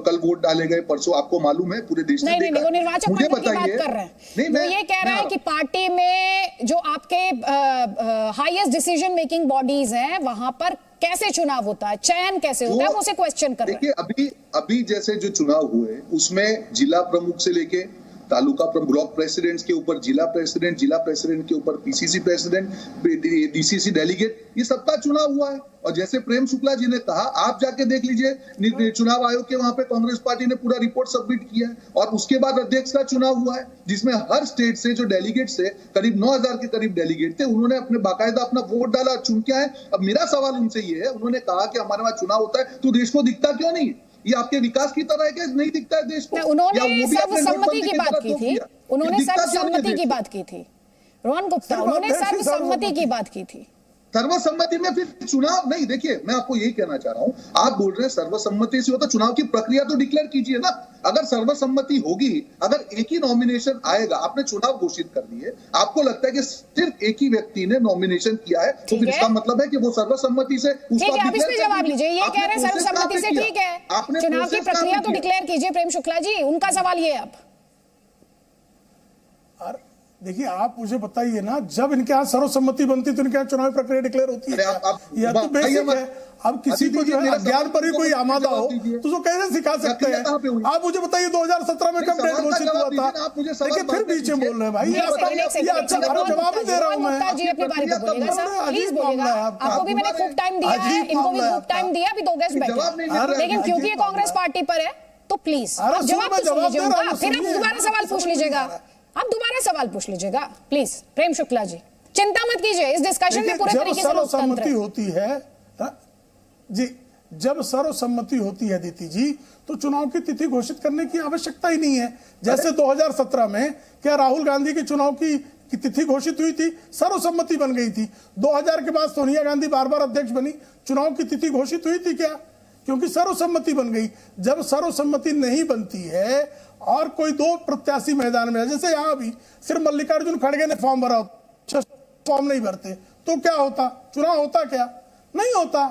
कल वोट डाले गए, परसों आपको मालूम है पूरे देश में। नहीं, वो निर्वाचक मंडल की बात कर रहे हैं। वो ये कह रहे हैं कि पार्टी में जो आपके हाईएस्ट डिसीजन मेकिंग बॉडीज हैं, वहां पर कैसे चुनाव होता है, चयन कैसे होता है, वो उसे क्वेश्चन कर रहे हैं। देखिए, अभी जैसे जो चुनाव हुए उसमें जिला प्रमुख से लेके तालुका ब्लॉक प्रेसिडेंट्स के ऊपर जिला प्रेसिडेंट के ऊपर पीसीसी प्रेसिडेंट, डीसीसी डेलीगेट, ये सबका चुनाव हुआ है। और जैसे प्रेम शुक्ला जी ने कहा, आप जाके देख लीजिए चुनाव आयोग के वहां पे कांग्रेस पार्टी ने पूरा रिपोर्ट सबमिट किया है। और उसके बाद अध्यक्ष का चुनाव हुआ है, जिसमें हर स्टेट से जो डेलीगेट्स है, करीब 9000 के करीब डेलीगेट थे, उन्होंने अपने बाकायदा अपना वोट डाला, चुन के आए। अब मेरा सवाल उनसे ये है, उन्होंने कहा कि हमारे वहां चुनाव होता है तो देश को दिखता क्यों नहीं? ये आपके विकास की तरह है कि नहीं दिखता है देश को? उन्होंने सर्वसम्मति की बात की थी, उन्होंने सर्वसम्मति की बात की थी रोहन गुप्ता, उन्होंने सर्वसम्मति की बात की थी। सर्वसम्मति में फिर चुनाव नहीं। देखिए, मैं आपको यही कहना चाह रहा हूं, आप बोल रहे हैं सर्वसम्मति से होता, चुनाव की प्रक्रिया तो डिक्लेयर कीजिए ना। अगर सर्वसम्मति होगी, अगर एक ही नॉमिनेशन आएगा, आपने चुनाव घोषित कर दिए, आपको लगता है कि सिर्फ एक ही व्यक्ति ने नॉमिनेशन किया है, तो फिर इसका मतलब है कि वो सर्वसम्मति से आप इसमें जवाब लीजिए। ये कह रहे हैं सर्वसम्मति से, ठीक है, चुनाव की प्रक्रिया तो डिक्लेयर कीजिए। प्रेम शुक्ला जी, उनका सवाल ये है। अब देखिए, आप मुझे बताइए ना, जब इनके यहाँ सर्वसम्मति बनती तो इनके यहाँ चुनाव प्रक्रिया डिक्लेयर होती है? यह तो बेसिक है। अब किसी को जो है अज्ञान पर ही कोई आमादा हो तो उसको कैसे सिखा सकते हैं? आप मुझे बताइए 2017 में कब डेट घोषित हुआ था? देखिए, फिर पीछे बोल रहे हैं भाई, ये अच्छा जवाब ही दे रहा हूँ मैं। आपको भी मैंने खूब टाइम दिया है, इनको भी खूब टाइम दिया, अभी 2 गेस्ट बैठे, लेकिन क्योंकि ये कांग्रेस पार्टी पर है तो प्लीज आप जवाब तो सुन लीजिए उनका, फिर आप दोबारा सवाल पूछ लीजिएगा। आप दोबारा सवाल पूछ लीजिएगा प्लीज। प्रेम शुक्ला जी, चिंता मत कीजिए, इस डिस्कशन में पूरे तरीके से लोकतंत्र होती है जी। जब सर्वसम्मति होती है दीदी जी, तो चुनाव की तिथि घोषित करने की आवश्यकता ही नहीं है। जैसे 2017 में क्या राहुल गांधी के चुनाव की तिथि घोषित हुई थी, सर्वसम्मति बन गई थी। 2000 के बाद सोनिया गांधी बार अध्यक्ष बनी, चुनाव की तिथि घोषित हुई थी क्या? क्योंकि सर्वसम्मति बन गई। जब सर्वसम्मति नहीं बनती है और कोई 2 प्रत्याशी मैदान में है, जैसे यहाँ भी सिर्फ मल्लिकार्जुन खड़गे ने फॉर्म भरा, फॉर्म नहीं भरते तो क्या होता? चुनाव होता क्या? नहीं होता।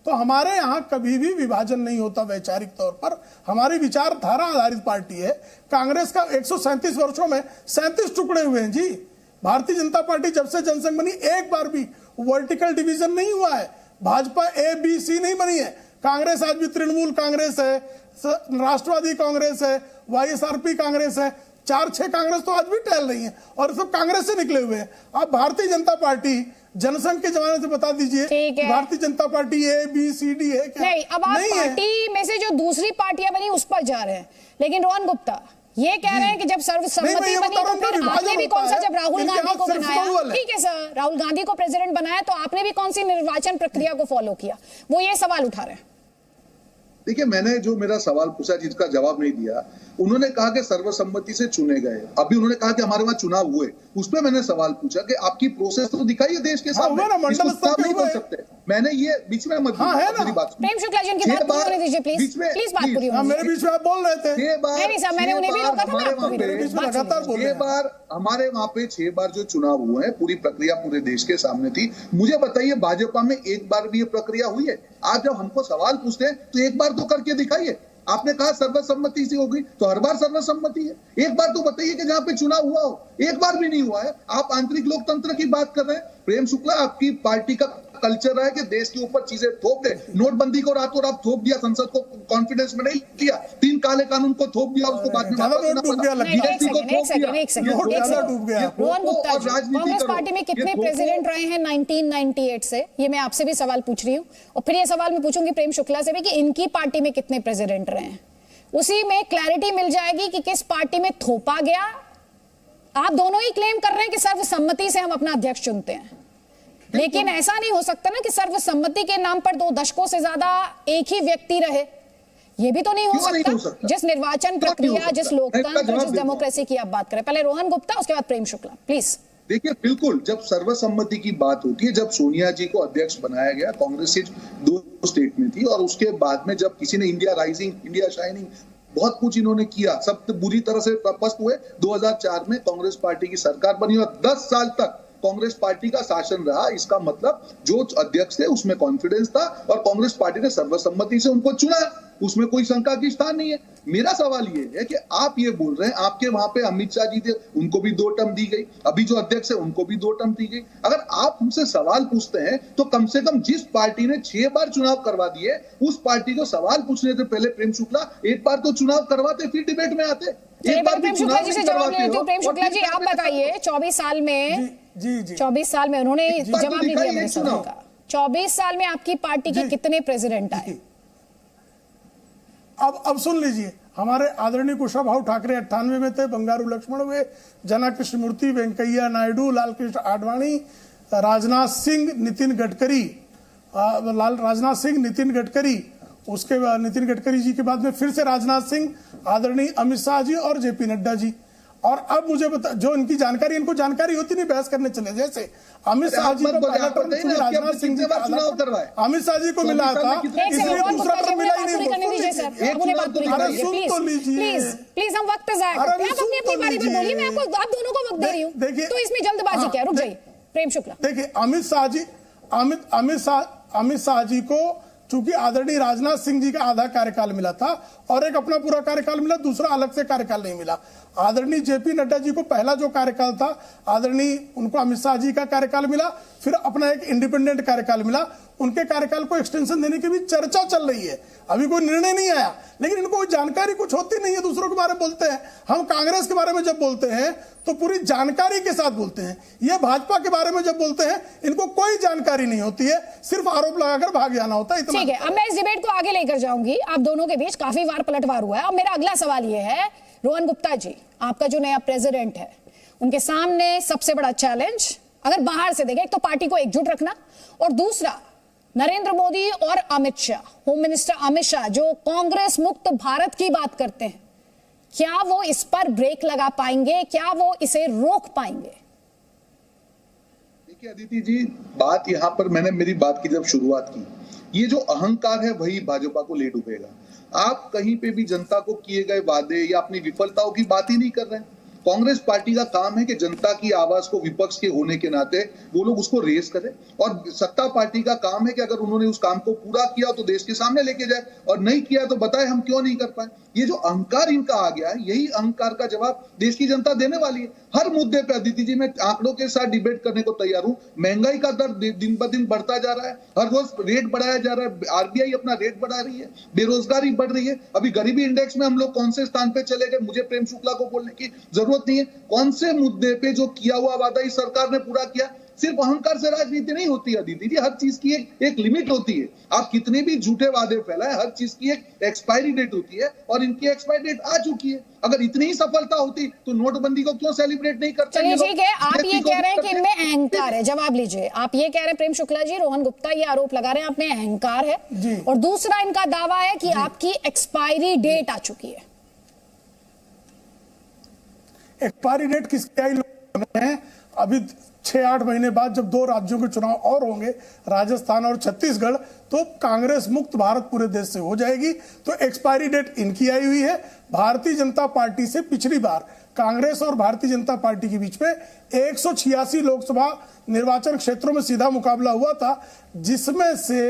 तो हमारे यहाँ कभी भी विभाजन नहीं होता वैचारिक तौर पर। हमारी विचारधारा आधारित पार्टी है। कांग्रेस का 137 वर्षों में 37 टुकड़े हुए हैं जी। भारतीय जनता पार्टी जब से जनसंघ बनी, एक बार भी वर्टिकल डिवीजन नहीं हुआ है। भाजपा ABC नहीं बनी है। कांग्रेस आज भी तृणमूल कांग्रेस है, राष्ट्रवादी कांग्रेस है, YSRP कांग्रेस है, 4-6 कांग्रेस तो आज भी टहल रही है और सब कांग्रेस से निकले हुए हैं। आप भारतीय जनता पार्टी जनसंघ के जमाने से बता दीजिए, भारतीय जनता पार्टी ABCD है क्या? नहीं, अब आप पार्टी में से जो दूसरी पार्टियां बनी उस पर जा रहे हैं। लेकिन रोहन गुप्ता ये कह रहे हैं कि जब सर्वसम्मति बनी तो फिर आपने भी कौन सा, जब राहुल गांधी को बनाया, ठीक है सर, राहुल गांधी को प्रेसिडेंट बनाया तो आपने भी कौन सी निर्वाचन प्रक्रिया को फॉलो किया? वो ये सवाल उठा रहे हैं। देखिए, मैंने जो मेरा सवाल पूछा जिसका जवाब नहीं दिया, उन्होंने कहा कि सर्वसम्मति से चुने गए। अभी उन्होंने कहा कि हमारे वहां चुनाव हुए, उस पर मैंने सवाल पूछा कि आपकी प्रोसेस तो दिखाइए देश के सामने, इसको स्टॉप नहीं कर सकते। मैंने ये बीच में मत मेरी बात प्रेम शुक्ला जी की बात पूरी होने दीजिए प्लीज, प्लीज बात पूरी होने मेरे बीच में आप बोल रहे थे। नहीं साहब, मैंने उन्हें भी रोका था, लगातार बोल रहे हैं। 6 बार हमारे वहां पे 6 बार जो चुनाव हुए हैं, पूरी प्रक्रिया पूरे देश के सामने थी। मुझे बताइए भाजपा में एक बार भी ये प्रक्रिया हुई है? आज जब हमको सवाल पूछते हैं तो एक बार तो करके दिखाइए। आपने कहा सर्वसम्मति से होगी, तो हर बार सर्वसम्मति है। एक बार तो बताइए कि जहां पे चुनाव हुआ हो। एक बार भी नहीं हुआ है। आप आंतरिक लोकतंत्र की बात कर रहे हैं। प्रेम शुक्ला, आपकी पार्टी का कल्चर है कि देश के ऊपर चीजें थोप दे। नोटबंदी को रातों रात थोप दिया, संसद को कॉन्फिडेंस में नहीं किया, 3 काले कानून को थोप दिया, उसको बाद में रोहन गुप्ता जी, कांग्रेस पार्टी में कितने प्रेसिडेंट रहे हैं 1998 से? ये मैं आपसे भी सवाल पूछ रही हूँ, और फिर ये सवाल मैं पूछूंगी प्रेम शुक्ला से भी कि इनकी पार्टी में कितने प्रेसिडेंट रहे हैं। उसी में क्लैरिटी मिल जाएगी कि किस पार्टी में थोपा गया। आप दोनों ही क्लेम कर रहे हैं कि सर्वसम्मति से हम अपना अध्यक्ष चुनते हैं, लेकिन ऐसा नहीं हो सकता ना कि सर्वसम्मति के नाम पर 2 दशकों से ज्यादा एक ही व्यक्ति रहे। ये भी तो नहीं हो सकता। जिस निर्वाचन प्रक्रिया, जिस लोकतंत्र, जिस डेमोक्रेसी की आप बात करें। पहले रोहन गुप्ता, उसके बाद प्रेम शुक्ला, प्लीज। देखिए, बिल्कुल जब सर्वसम्मति की बात होती है, जब सोनिया जी को अध्यक्ष बनाया गया, कांग्रेस सिर्फ 2 स्टेट में थी, और उसके बाद में जब किसी ने इंडिया राइजिंग, इंडिया शाइनिंग, बहुत कुछ इन्होंने किया, सब बुरी तरह से पस्त हुए। 2004 में कांग्रेस पार्टी की सरकार बनी और 10 साल तक कांग्रेस पार्टी का शासन रहा। इसका मतलब जो अध्यक्ष थे उसमें कॉन्फिडेंस था और कांग्रेस पार्टी ने सर्वसम्मति से उनको चुना, उसमें कोई शंका की स्थान नहीं है। मेरा सवाल ये है कि आप ये बोल रहे हैं, आपके वहां पे अमित शाह जी थे, उनको भी 2 टर्म दी गई, अभी जो अध्यक्ष है उनको भी 2 टर्म दी गई। अगर आप हमसे सवाल पूछते हैं तो कम से कम जिस पार्टी ने 6 बार चुनाव करवा दिए, उस पार्टी को सवाल पूछने से पहले प्रेम शुक्ला एक बार तो चुनाव करवाते, फिर डिबेट में आते। एक बार प्रेम शुक्ला जी से जवाब ले लेती हूं। प्रेम शुक्ला जी, आप बताइए, 24 साल में जी 24 साल में उन्होंने जवाब नहीं दिया मेरे सवाल का। 24 साल में आपकी पार्टी के कितने प्रेसिडेंट आए? अब सुन लीजिए, हमारे आदरणीय कुशाभाऊ ठाकरे 98 में थे, बंगारू लक्ष्मण हुए, जना कृष्णमूर्ति, वेंकैया नायडू, लालकृष्ण आडवाणी, राजनाथ सिंह, नितिन गडकरी, उसके बाद नितिन गडकरी जी के बाद में फिर से राजनाथ सिंह, आदरणीय अमित शाह जी और जेपी नड्डा जी। और अब मुझे बता, जो इनकी जानकारी, इनको जानकारी होती नहीं, बहस करने चले। जैसे अमित शाह जी को पहला टर्म राजनाथ सिंह जी का अमित शाह जी को मिला था, इसलिए दूसरा टर्म मिला ही नहीं। अरे सुन तो लीजिए प्लीज, हम वक्त जाया करते हैं। आप अपनी बारी पर बोलिए, मैं आपको, आप दोनों को वक्त दे रही हूँ, तो इसमें जल्दबाजी क्या? रुक जाइए प्रेम शुक्ला। देखिए, अमित शाह जी को चूंकि आदरणीय राजनाथ सिंह जी का आधा कार्यकाल मिला था और एक अपना पूरा कार्यकाल मिला, दूसरा अलग से कार्यकाल नहीं मिला। आदरणीय जेपी नड्डा जी को पहला जो कार्यकाल था, आदरणीय उनको अमित शाह जी का कार्यकाल मिला, फिर अपना एक इंडिपेंडेंट कार्यकाल मिला। उनके कार्यकाल को एक्सटेंशन देने की भी चर्चा चल रही है, अभी कोई निर्णय नहीं आया, लेकिन इनको जानकारी कुछ होती नहीं है। दूसरों के बारे में बोलते हैं, हम कांग्रेस के बारे में जब बोलते हैं तो पूरी जानकारी के साथ बोलते हैं। ये भाजपा के बारे में जब बोलते हैं, इनको कोई जानकारी नहीं होती है, सिर्फ आरोप लगाकर भाग जाना होता है। ठीक है, अब मैं इस डिबेट को आगे लेकर जाऊंगी। आप दोनों के बीच काफी बार पलटवार हुआ है। अब मेरा अगला सवाल ये है, रोहन गुप्ता जी, आपका जो नया प्रेसिडेंट है, उनके सामने सबसे बड़ा चैलेंज अगर बाहर से देखें, एक तो पार्टी को एकजुट रखना, और दूसरा नरेंद्र मोदी और अमित शाह, होम मिनिस्टर अमित शाह, जो कांग्रेस मुक्त भारत की बात करते हैं, क्या वो इस पर ब्रेक लगा पाएंगे? क्या वो इसे रोक पाएंगे? देखिए अदिति जी, बात यहां पर मैंने मेरी बात की जब शुरुआत की, ये जो अहंकार है वही भाजपा को ले डूबेगा। आप कहीं पे भी जनता को किए गए वादे या अपनी विफलताओं की बात ही नहीं कर रहे हैं। कांग्रेस पार्टी का काम है कि जनता की आवाज को विपक्ष के होने के नाते वो लोग उसको रेस करें, और सत्ता पार्टी का काम है कि अगर उन्होंने उस काम को पूरा किया तो देश के सामने लेके जाए, और नहीं किया तो बताए हम क्यों नहीं कर पाए। ये जो अहंकार इनका आ गया है, यही अहंकार का जवाब देश की जनता देने वाली है। हर मुद्दे पे अदिति जी मैं आंकड़ों के साथ डिबेट करने को तैयार हूं। महंगाई का दर दिन ब दिन बढ़ता जा रहा है, हर रोज रेट बढ़ाया जा रहा है, आरबीआई अपना रेट बढ़ा रही है, बेरोजगारी बढ़ रही है। अभी गरीबी इंडेक्स में हम लोग कौन से स्थान पे चले गए, मुझे प्रेम शुक्ला को बोलने की जरूरत नहीं है। कौन से मुद्दे पे जो किया हुआ वादा इस सरकार ने पूरा किया। सिर्फ अहंकार से राजनीति नहीं होती है अदिति जी, हर चीज की एक लिमिट होती है। आप कितने भी झूठे वादे फैलाएं, हर चीज की एक एक्सपायरी डेट होती है, और इनकी एक्सपायरी डेट आ चुकी है। अगर इतनी ही सफलता होती तो नोटबंदी को क्यों सेलिब्रेट नहीं करते? चलिए ठीक है, आप ये कह रहे हैं कि इनमें अहंकार है, जवाब लीजिए। आप ये कह रहे हैं प्रेम शुक्ला जी, रोहन गुप्ता ये आरोप लगा रहे हैं आप में अहंकार है, और दूसरा इनका दावा है कि आपकी एक्सपायरी डेट आ चुकी है। एक्सपायरी डेट किसकी आई लोग हैं? अभी 6-8 महीने बाद जब 2 राज्यों के चुनाव और होंगे, राजस्थान और छत्तीसगढ़, तो कांग्रेस मुक्त भारत पूरे देश से हो जाएगी। तो एक्सपायरी डेट इनकी आई हुई है। भारतीय जनता पार्टी से पिछली बार कांग्रेस और भारतीय जनता पार्टी के बीच में 186 लोकसभा निर्वाचन क्षेत्रों में सीधा मुकाबला हुआ था, जिसमें से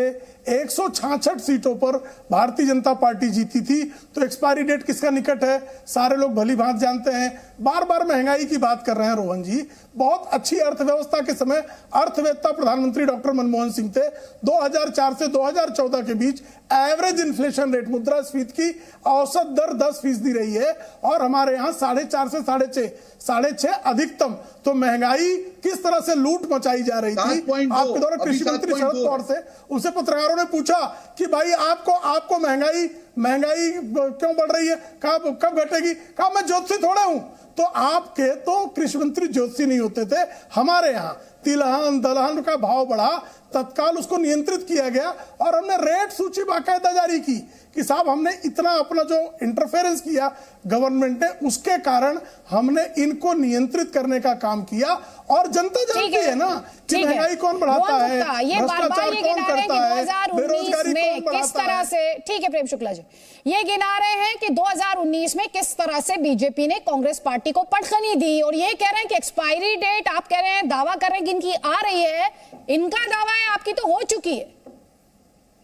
166 सीटों पर भारतीय जनता पार्टी जीती थी। तो एक्सपायरी डेट किसका निकट है सारे लोग भली भांति जानते हैं। बार बार महंगाई की बात कर रहे हैं रोहन जी। बहुत अच्छी अर्थव्यवस्था के समय अर्थवेत्ता प्रधानमंत्री डॉक्टर मनमोहन सिंह थे। 2004 से 2014 के बीच एवरेज इन्फ्लेशन रेट, मुद्रास्फीति की औसत दर 10% रही है और हमारे यहाँ 4.5 से 6.5 अधिकतम। तो महंगाई किस तरह से लूट मचाई जा रही थी आपके द्वारा कृषि मंत्री शरद पवार से। उसे पत्रकारों ने पूछा कि भाई आपको महंगाई क्यों बढ़ रही है, कब घटेगी? कहा मैं ज्योतिषी थोड़े हूं। तो आपके तो कृषि मंत्री ज्योतिषी नहीं होते थे। हमारे यहाँ तिलहन दलहन का भाव बढ़ा, तत्काल उसको नियंत्रित किया गया और हमने रेट सूची बाकायदा जारी की कि साहब हमने इतना अपना जो इंटरफेरेंस किया गवर्नमेंट ने, उसके कारण हमने इनको नियंत्रित करने का काम किया। और जनता जानती है ना कि महंगाई कौन बढ़ाता है, भ्रष्टाचार कौन करता है, बेरोजगारी कौन बढ़ाता है। ठीक है प्रेम शुक्ला जी, ये गिना रहे हैं कि 2019 में किस तरह से बीजेपी ने कांग्रेस पार्टी को पटखनी दी और ये कह रहे हैं कि एक्सपायरी डेट, आप कह रहे हैं, दावा कर रहे हैं कि इनकी आ रही है। इनका दावा है, आपकी तो हो चुकी है।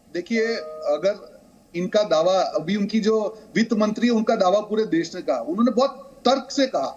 देखिए, अगर इनका दावा, अभी उनकी जो वित्त मंत्री है उनका दावा पूरे देश ने कहा, उन्होंने बहुत तर्क से कहा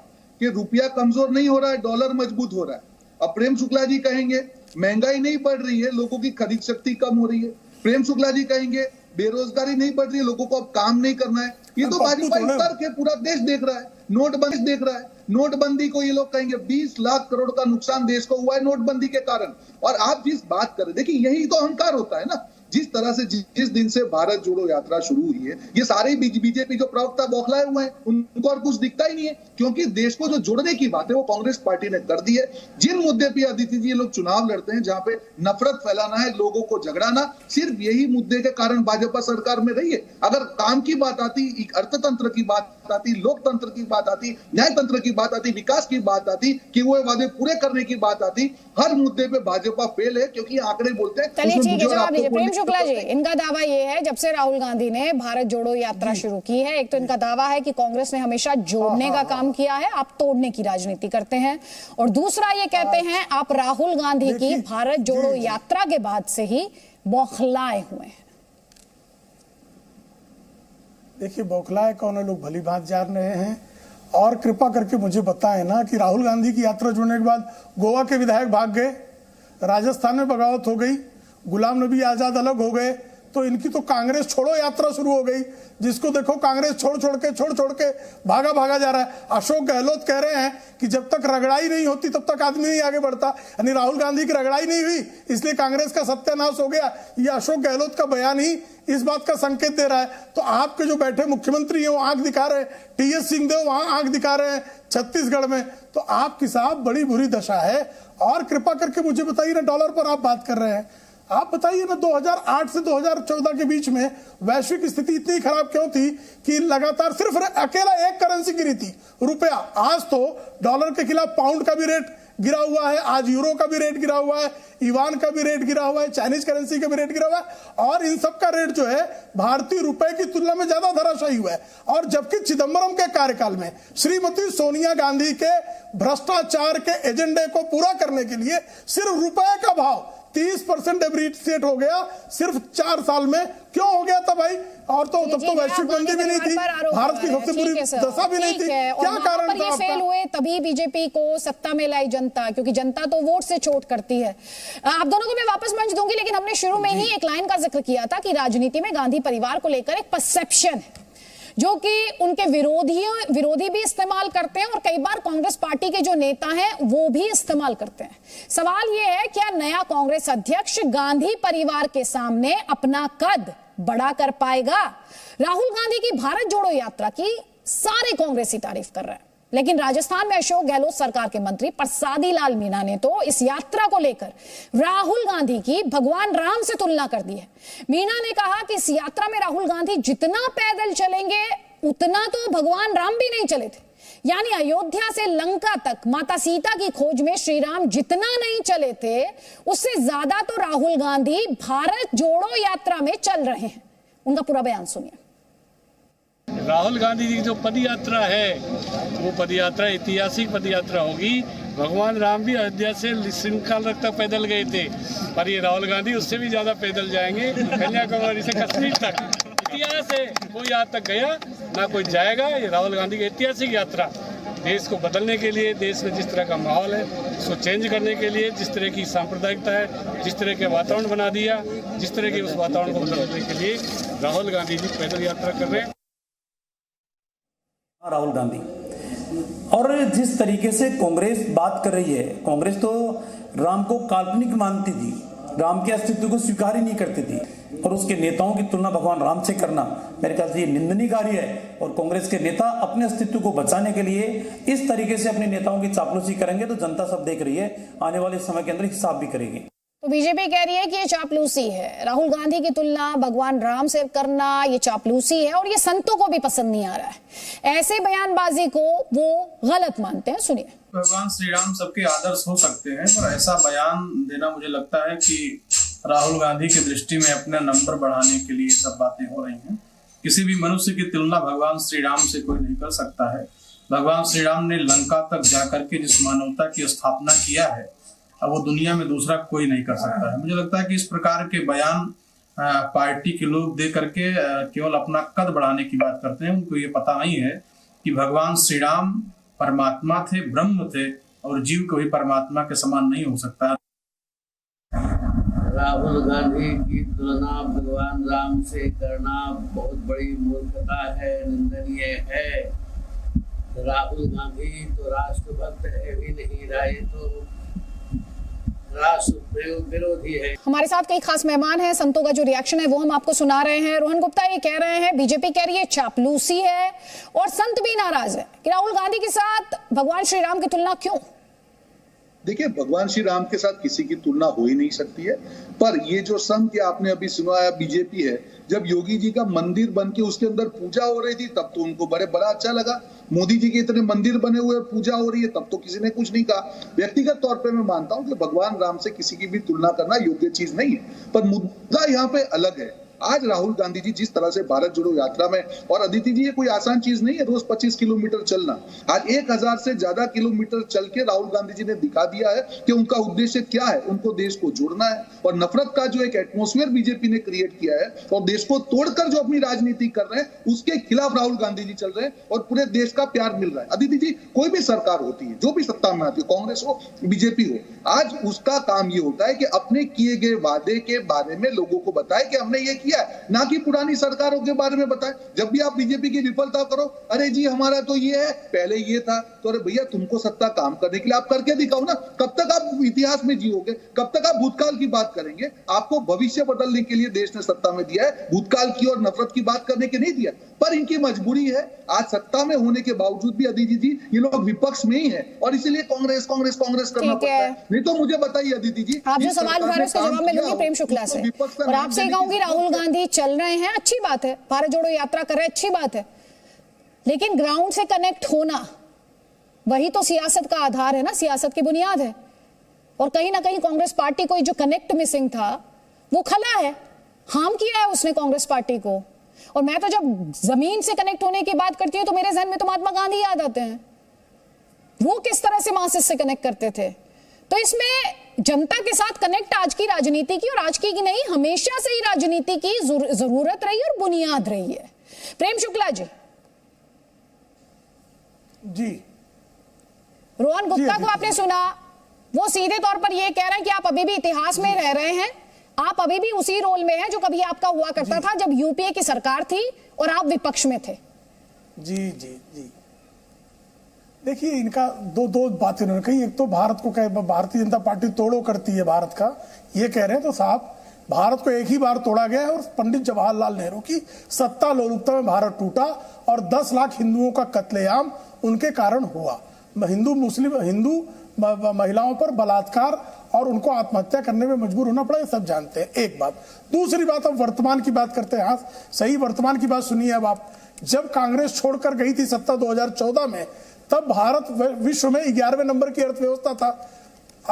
कि रुपया कमजोर नहीं हो रहा है, डॉलर मजबूत हो रहा है। अब प्रेम शुक्ला जी कहेंगे महंगाई नहीं बढ़ रही है, लोगों की खरीद शक्ति कम हो रही है। प्रेम शुक्ला जी कहेंगे बेरोजगारी नहीं बढ़ रही है, लोगों को अब काम नहीं करना है। ये तो भाजपा तर्क है, पूरा देश देख रहा है। नोटबंदी देख रहा है, नोटबंदी को ये लोग कहेंगे 20 लाख करोड़ का नुकसान देश को हुआ है नोटबंदी के कारण। और आप जिस बात कर रहे, देखिए यही तो अहंकार होता है ना। जिस तरह से जिस दिन से भारत जोड़ो यात्रा शुरू हुई है, ये सारे बीजेपी जो प्रवक्ता बौखलाए हुए हैं, उनको और कुछ दिखता ही नहीं है, क्योंकि देश को जो जोड़ने की बात है वो कांग्रेस पार्टी ने कर दी है। जिन मुद्दे पे आदित्य जी ये लोग चुनाव लड़ते हैं, जहां पे नफरत फैलाना है, लोगों को झगड़ाना, सिर्फ यही मुद्दे के कारण भाजपा सरकार में रही है। अगर काम की बात आती, अर्थतंत्र की बात आती, लोकतंत्र की बात आती, न्यायतंत्र की बात आती, विकास की बात आती, कि वो वादे पूरे करने की बात आती, हर मुद्दे पे भाजपा फेल है, क्योंकि आंकड़े बोलते हैं। शुक्ला जी, इनका दावा यह है जब से राहुल गांधी ने भारत जोड़ो यात्रा शुरू की है, एक तो इनका दावा है कि कांग्रेस ने हमेशा जोड़ने का काम किया है, आप तोड़ने की राजनीति करते हैं, और दूसरा ये कहते हैं आप राहुल गांधी की भारत जोड़ो यात्रा के बाद से ही बौखलाए हुए हैं। देखिए, बौखलाए कौन है लोग भली भांति जान रहे हैं। और कृपा करके मुझे बताएं ना कि राहुल गांधी की यात्रा जुड़ने के बाद गोवा के विधायक भाग गए, राजस्थान में बगावत हो गई, गुलाम नबी आजाद अलग हो गए, तो इनकी तो कांग्रेस छोड़ो यात्रा शुरू हो गई। जिसको देखो कांग्रेस छोड़ छोड़ के भागा जा रहा है। अशोक गहलोत कह रहे हैं कि जब तक रगड़ाई नहीं होती तब तक आदमी नहीं आगे बढ़ता, यानी राहुल गांधी की रगड़ाई नहीं हुई इसलिए कांग्रेस का सत्यानाश हो गया। ये अशोक गहलोत का बयान ही इस बात का संकेत दे रहा है। तो आपके जो बैठे मुख्यमंत्री हैं वो आंख दिखा रहे हैं, टीएस सिंहदेव वहां आंख दिखा रहे हैं छत्तीसगढ़ में, तो आपकी साहब बड़ी बुरी दशा है। और कृपा करके मुझे बताइए ना, डॉलर पर आप बात कर रहे हैं, आप बताइए ना 2008 से 2014 के बीच में वैश्विक स्थिति इतनी खराब क्यों थी कि लगातार सिर्फ अकेला एक करेंसी गिरी थी, रुपया। आज तो डॉलर के खिलाफ पाउंड का भी रेट गिरा हुआ है, आज यूरो का भी रेट गिरा हुआ है, युआन का भी रेट गिरा हुआ है, चाइनीज करेंसी का भी रेट गिरा हुआ है, और इन सब का रेट जो है भारतीय रुपए की तुलना में ज्यादा धराशायी हुआ है। और जबकि चिदंबरम के कार्यकाल में श्रीमती सोनिया गांधी के भ्रष्टाचार के एजेंडे को पूरा करने के लिए सिर्फ रुपए का भाव 30% डेप्रिसिएट हो गया सिर्फ 4 साल में। क्यों हो गया था भाई? और तो तब तो वैश्विक मंदी भी नहीं थी, भारत की सबसे बुरी दशा भी नहीं थी। क्या कारण था? ये फेल हुए तभी बीजेपी को सत्ता में लाई जनता, क्योंकि जनता तो वोट से चोट करती है। आप दोनों को मैं वापस मंच दूंगी, लेकिन हमने शुरू में ही एक लाइन का जिक्र किया था कि राजनीति में गांधी परिवार को लेकर एक परसेप्शन है जो कि उनके विरोधी भी इस्तेमाल करते हैं और कई बार कांग्रेस पार्टी के जो नेता हैं वो भी इस्तेमाल करते हैं। सवाल ये है, क्या नया कांग्रेस अध्यक्ष गांधी परिवार के सामने अपना कद बड़ा कर पाएगा? राहुल गांधी की भारत जोड़ो यात्रा की सारे कांग्रेसी तारीफ कर रहे हैं, लेकिन राजस्थान में अशोक गहलोत सरकार के मंत्री प्रसादी लाल मीणा ने तो इस यात्रा को लेकर राहुल गांधी की भगवान राम से तुलना कर दी है। मीणा ने कहा कि इस यात्रा में राहुल गांधी जितना पैदल चलेंगे उतना तो भगवान राम भी नहीं चले थे। यानी अयोध्या से लंका तक माता सीता की खोज में श्री राम जितना नहीं चले थे, उससे ज्यादा तो राहुल गांधी भारत जोड़ो यात्रा में चल रहे हैं। उनका पूरा बयान सुनिए। राहुल गांधी जी की जो पद यात्रा है वो पद यात्रा ऐतिहासिक पद यात्रा होगी। भगवान राम भी अयोध्या से श्रृंखला तक पैदल गए थे, पर ये राहुल गांधी उससे भी ज्यादा पैदल जाएंगे, कन्याकुमारी से कश्मीर तक। इतिहास है, कोई आज तक गया ना कोई जाएगा। ये राहुल गांधी की ऐतिहासिक यात्रा देश को बदलने के लिए, देश में जिस तरह का माहौल है उसको चेंज करने के लिए, जिस तरह की सांप्रदायिकता है, जिस तरह के वातावरण बना दिया, जिस तरह के उस वातावरण को बदलने के लिए राहुल गांधी जी पैदल यात्रा कर रहे हैं। राहुल गांधी और जिस तरीके से कांग्रेस बात कर रही है, कांग्रेस तो राम को काल्पनिक मानती थी, राम के अस्तित्व को स्वीकार ही नहीं करती थी, और उसके नेताओं की तुलना भगवान राम से करना मेरे ख्याल से ये निंदनीय कार्य है। और कांग्रेस के नेता अपने अस्तित्व को बचाने के लिए इस तरीके से अपने नेताओं की चापलूसी करेंगे तो जनता सब देख रही है, आने वाले समय के अंदर हिसाब भी करेगी। तो बीजेपी कह रही है कि ये चापलूसी है, राहुल गांधी की तुलना भगवान राम से करना ये चापलूसी है, और ये संतों को भी पसंद नहीं आ रहा है। ऐसे बयानबाजी को वो गलत मानते हैं। सुनिए। भगवान श्री राम सबके आदर्श हो सकते हैं, पर ऐसा बयान देना मुझे लगता है कि राहुल गांधी की दृष्टि में अपना नंबर बढ़ाने के लिए सब बातें हो रही हैं। किसी भी मनुष्य की तुलना भगवान श्री राम से कोई नहीं कर सकता है। भगवान श्री राम ने लंका तक जाकर के जिस मानवता की स्थापना किया है, अब वो दुनिया में दूसरा कोई नहीं कर सकता है। मुझे लगता है कि इस प्रकार के बयान पार्टी के लोग दे करके केवल अपना कद बढ़ाने की बात करते हैं। उनको ये पता नहीं है कि भगवान श्री राम परमात्मा थे, ब्रह्म थे, और जीव कभी परमात्मा के समान नहीं हो सकता। राहुल गांधी की तुलना भगवान राम से करना बहुत बड़ी मूर्खता है, निंदनीय है। राहुल गांधी तो राष्ट्रभक्त है भी नहीं, रहे तो राष्ट्र विरोधी है। हमारे साथ कई खास मेहमान हैं, संतों का जो रिएक्शन है वो हम आपको सुना रहे हैं। रोहन गुप्ता ये कह रहे हैं, बीजेपी कह रही है चापलूसी है, और संत भी नाराज है कि राहुल गांधी के साथ भगवान श्री राम की तुलना क्यों। देखिए, भगवान श्री राम के साथ किसी की तुलना हो ही नहीं सकती है, पर ये जो संत आपने अभी सुनाया बीजेपी है, जब योगी जी का मंदिर बन के उसके अंदर पूजा हो रही थी तब तो उनको बड़ा अच्छा लगा। मोदी जी के इतने मंदिर बने हुए पूजा हो रही है तब तो किसी ने कुछ नहीं कहा। व्यक्तिगत तौर पे मैं मानता हूं कि भगवान राम से किसी की भी तुलना करना योग्य चीज नहीं है, पर मुद्दा यहाँ पे अलग है। आज राहुल गांधी जी जिस तरह से भारत जोड़ो यात्रा में, और अदिति जी ये कोई आसान चीज नहीं है रोज 25 किलोमीटर चलना, आज 1000 से ज्यादा किलोमीटर चल के राहुल गांधी जी ने दिखा दिया है कि उनका उद्देश्य क्या है। उनको देश को जोड़ना है, और नफरत का जो एक एटमॉस्फेयर बीजेपी ने क्रिएट किया है और देश को तोड़कर जो अपनी राजनीति कर रहे हैं उसके खिलाफ राहुल गांधी जी चल रहे हैं, और पूरे देश का प्यार मिल रहा है। अदिति जी, कोई भी सरकार होती है, जो भी सत्ता में आती है, कांग्रेस हो बीजेपी हो, आज उसका काम ये होता है कि अपने किए गए वादे के बारे में लोगों को बताए कि हमने ये किया है, ना कि पुरानी सरकारों के बारे में बताएं। जब भी आप बीजेपी की विफलता करो, अरे जी हमारा तो ये है, पहले ये था, तो अरे भैया तुमको सत्ता काम करने के लिए आप करके दिखाओ ना। कब तक आप इतिहास में जियोगे, कब तक आप भूतकाल की बात करेंगे। आपको भविष्य बदलने के लिए देश ने सत्ता में दिया है, भूतकाल की और नफरत की बात करने के नहीं दिया। पर इनकी मजबूरी है, आज सत्ता में होने के बावजूद भी अदिति जी ये लोग विपक्ष में ही है, और इसीलिए कांग्रेस कांग्रेस कांग्रेस करना पड़ता है। नहीं तो मुझे बताइए अदिति जी, आप जो सवाल उठा रहे हैं उसका जवाब मैं लूंगी प्रेम शुक्ला से, और आपसे कहूंगी राहुल गांधी चल रहे हैं, अच्छी बात है, भारत जोड़ो यात्रा कर रहे हैं, अच्छी बात है, लेकिन ग्राउंड से कनेक्ट होना वही तो सियासत का आधार है ना, सियासत की बुनियाद है। और कहीं ना कहीं कांग्रेस पार्टी को जो कनेक्ट मिसिंग था वो खला है, हार्म किया है उसने कांग्रेस पार्टी को। और मैं तो जब जमीन से कनेक्ट होने की बात करती हूं तो मेरे जहन में तो महात्मा गांधी याद आते हैं, वो किस तरह से मासेस से कनेक्ट करते थे। तो इसमें जनता के साथ कनेक्ट आज की राजनीति की, और आज की नहीं हमेशा से ही राजनीति की जरूरत रही और बुनियाद रही है। प्रेम शुक्ला जी, रोहन गुप्ता को आपने सुना, वो सीधे तौर पर यह कह रहे हैं कि आप अभी भी इतिहास में रह रहे हैं, आप अभी भी उसी रोल में हैं जो कभी आपका हुआ करता था जब यूपीए की सरकार थी और आप विपक्ष में थे। जी जी जी, देखिए इनका दो बातें उन्होंने कही। एक तो भारत को कह भारतीय जनता पार्टी तोड़ो करती है भारत का, ये कह रहे हैं, तो साहब भारत को एक ही बार तोड़ा गया है, और पंडित जवाहरलाल नेहरू की सत्ता लोलुपता में भारत टूटा, और 10 लाख हिंदुओं का कत्लेआम उनके कारण हुआ। हिंदू महिलाओं पर बलात्कार और उनको आत्महत्या करने में मजबूर होना पड़ा, ये सब जानते हैं। एक बात। दूसरी बात, अब वर्तमान की बात करते हैं। हाँ सही, वर्तमान की बात सुनिए अब आप। जब कांग्रेस छोड़कर गई थी सत्ता 2014 में, तब भारत विश्व में 11वें नंबर की अर्थव्यवस्था था।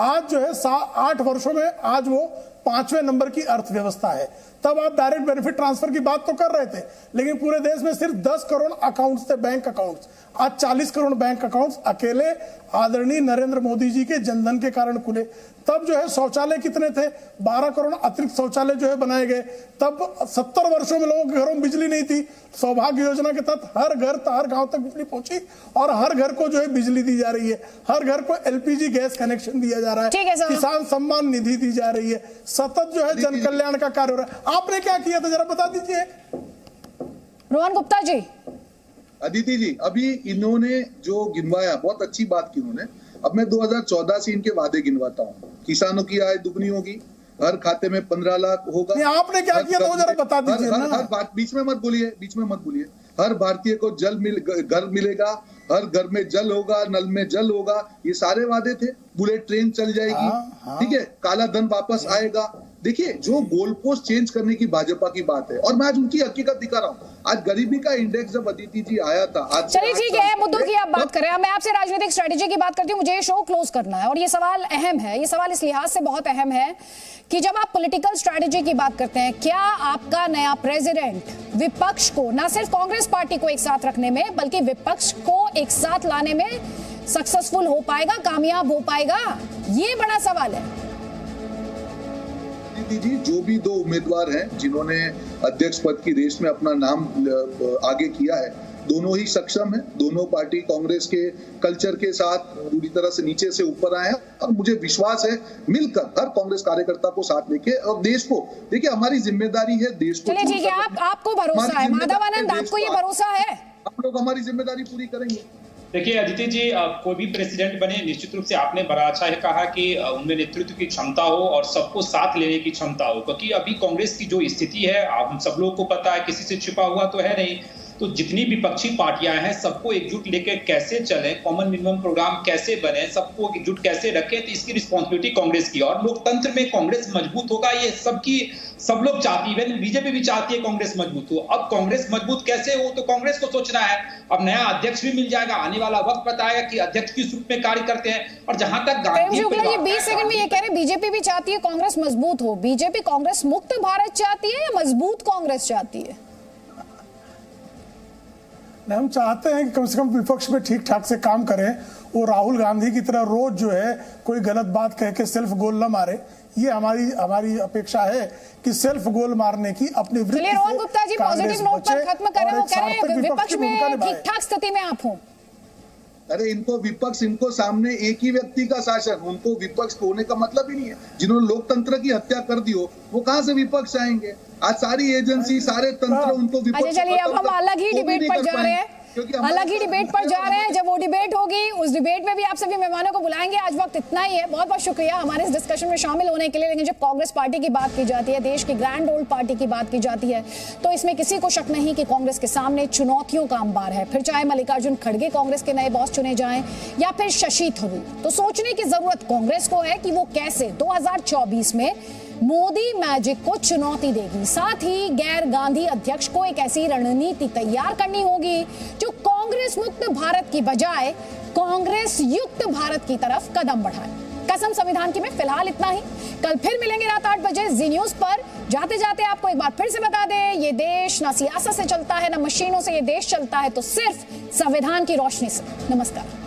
आज जो है 8 वर्षों में आज वो 5वें नंबर की अर्थव्यवस्था है। तब आप डायरेक्ट बेनिफिट ट्रांसफर की बात तो कर रहे थे, लेकिन पूरे देश में सिर्फ 10 करोड़ अकाउंट्स थे, बैंक अकाउंट्स। आज 40 करोड़ बैंक अकाउंट्स अकेले आदरणीय नरेंद्र मोदी जी के जनधन के कारण खुले। तब जो है शौचालय कितने थे, 12 करोड़ अतिरिक्त शौचालय जो है बनाए गए। तब 70 वर्षों में लोगों के घरों में बिजली नहीं थी। सौभाग्य योजना के तहत हर घर हर गांव तक बिजली पहुंची और हर घर को जो है बिजली दी जा रही है। हर घर को LPG गैस कनेक्शन दिया जा रहा है। किसान सम्मान निधि दी जा रही है। सतत जो है जन कल्याण का कार्य हो रहा है। आपने क्या किया था जरा बता दीजिए। रोहन गुप्ता जी। अदिति जी, अभी इन्होंने जो गिनवाया बहुत अच्छी बात की उन्होंने। अब मैं 2014 से इनके वादे गिनवाता हूँ। किसानों की आय दुगनी होगी, हर खाते में 15 लाख होगा। आपने क्या किया था वो जरा बता दीजिए। हर बात बीच में मत बोलिए। हर भारतीय को घर मिलेगा, हर घर में जल होगा, नल में जल होगा। ये सारे वादे थे। बुलेट ट्रेन चल जाएगी, ठीक है, काला धन वापस आएगा। देखिए, जो गोल पोस्ट चेंज करने की भाजपा की बात है, और मैं आज उनकी हकीकत दिखा रहा हूँ। आज गरीबी का इंडेक्स जब अदिति जी आया था, आज चलिए ठीक है, मुद्दों की आप बात करें। मैं आपसे राजनीतिक स्ट्रेटेजी की बात करती हूँ। मुझे ये शो क्लोज करना है और ये सवाल अहम है। ये सवाल इस लिहाज से बहुत अहम है कि जब आप पॉलिटिकल स्ट्रेटेजी की बात करते हैं, क्या आपका नया प्रेसिडेंट विपक्ष को, ना सिर्फ कांग्रेस पार्टी को एक साथ रखने में, बल्कि विपक्ष को एक साथ लाने में सक्सेसफुल हो पाएगा, कामयाब हो पाएगा? ये बड़ा सवाल है। जी, जो भी 2 उम्मीदवार हैं जिन्होंने अध्यक्ष पद की रेस में अपना नाम आगे किया है, दोनों ही सक्षम हैं। दोनों पार्टी कांग्रेस के कल्चर के साथ पूरी तरह से नीचे से ऊपर आए हैं और मुझे विश्वास है मिलकर हर कांग्रेस कार्यकर्ता को साथ लेके और देश को, देखिए हमारी जिम्मेदारी है देश को। चलिए ठीक है, आपको भरोसा है, माधवानंद आपको ये भरोसा है? हम लोग हमारी जिम्मेदारी पूरी करेंगे। देखिए अदिति जी, कोई भी प्रेसिडेंट बने, निश्चित रूप से आपने बड़ा अच्छा है कहा कि उनमें नेतृत्व की क्षमता हो और सबको साथ लेने की क्षमता हो, क्योंकि अभी कांग्रेस की जो स्थिति है हम सब लोगों को पता है, किसी से छिपा हुआ तो है नहीं। तो जितनी विपक्षी पार्टियां हैं सबको एकजुट लेकर कैसे चले, कॉमन मिनिमम प्रोग्राम कैसे बने, सबको एकजुट कैसे रखें, तो इसकी रिस्पॉन्सिबिलिटी कांग्रेस की। और लोकतंत्र में कांग्रेस मजबूत होगा, ये सब लोग चाहती है। बीजेपी भी चाहती है कांग्रेस मजबूत हो। अब कांग्रेस मजबूत कैसे हो, तो कांग्रेस को सोचना है। अब नया अध्यक्ष भी मिल जाएगा, आने वाला वक्त बताएगा कि अध्यक्ष किस रूप में कार्य करते हैं। और जहां तक गांधी 20 सेकंड में ये कह रहे हैं बीजेपी भी चाहती है कांग्रेस मजबूत हो। बीजेपी कांग्रेस मुक्त भारत चाहती है या मजबूत कांग्रेस चाहती है? हम चाहते हैं कि कम से कम विपक्ष में ठीक ठाक से काम करें। वो राहुल गांधी की तरह रोज जो है कोई गलत बात कह के सेल्फ गोल न मारे। ये हमारी अपेक्षा है कि सेल्फ गोल मारने की अपनी वृत्ति से रोहन गुप्ता जी पॉजिटिव नोट पर खत्म करें। वो कह रहे हैं विपक्ष में ठीक ठाक स्थिति में आप हो। अरे इनको सामने एक ही व्यक्ति का शासन, उनको विपक्ष होने का मतलब ही नहीं है। जिन्होंने लोकतंत्र की हत्या कर दी हो वो कहां से विपक्ष आएंगे? आज सारी एजेंसी, सारे तंत्र उनको विपक्ष। अच्छा चलिए, अब हम अलग ही डिबेट पर जा रहे हैं। जब वो डिबेट होगी उस डिबेट में भी आप सभी मेहमानों को बुलाएंगे। आज वक्त इतना ही है। बहुत बहुत शुक्रिया हमारे इस डिस्कशन में शामिल होने के लिए। लेकिन जब कांग्रेस पार्टी की बात की जाती है, देश की ग्रैंड ओल्ड पार्टी की बात की जाती है, तो इसमें किसी को शक नहीं कि कांग्रेस के सामने चुनौतियों का अंबार है। फिर चाहे मल्लिकार्जुन खड़गे कांग्रेस के नए बॉस चुने जाएं या फिर शशि थरूर, तो सोचने की जरूरत कांग्रेस को है कि वो कैसे 2024 में मोदी मैजिक को चुनौती देगी। साथ ही गैर गांधी अध्यक्ष को एक ऐसी रणनीति तैयार करनी होगी जो कांग्रेस मुक्त भारत की बजाय कांग्रेस युक्त भारत की तरफ कदम बढ़ाए। कसम संविधान की में फिलहाल इतना ही। कल फिर मिलेंगे रात 8 बजे जी न्यूज पर। जाते जाते आपको एक बार फिर से बता दें, ये देश ना सियासत से चलता है ना मशीनों से, ये देश चलता है तो सिर्फ संविधान की रोशनी से। नमस्कार।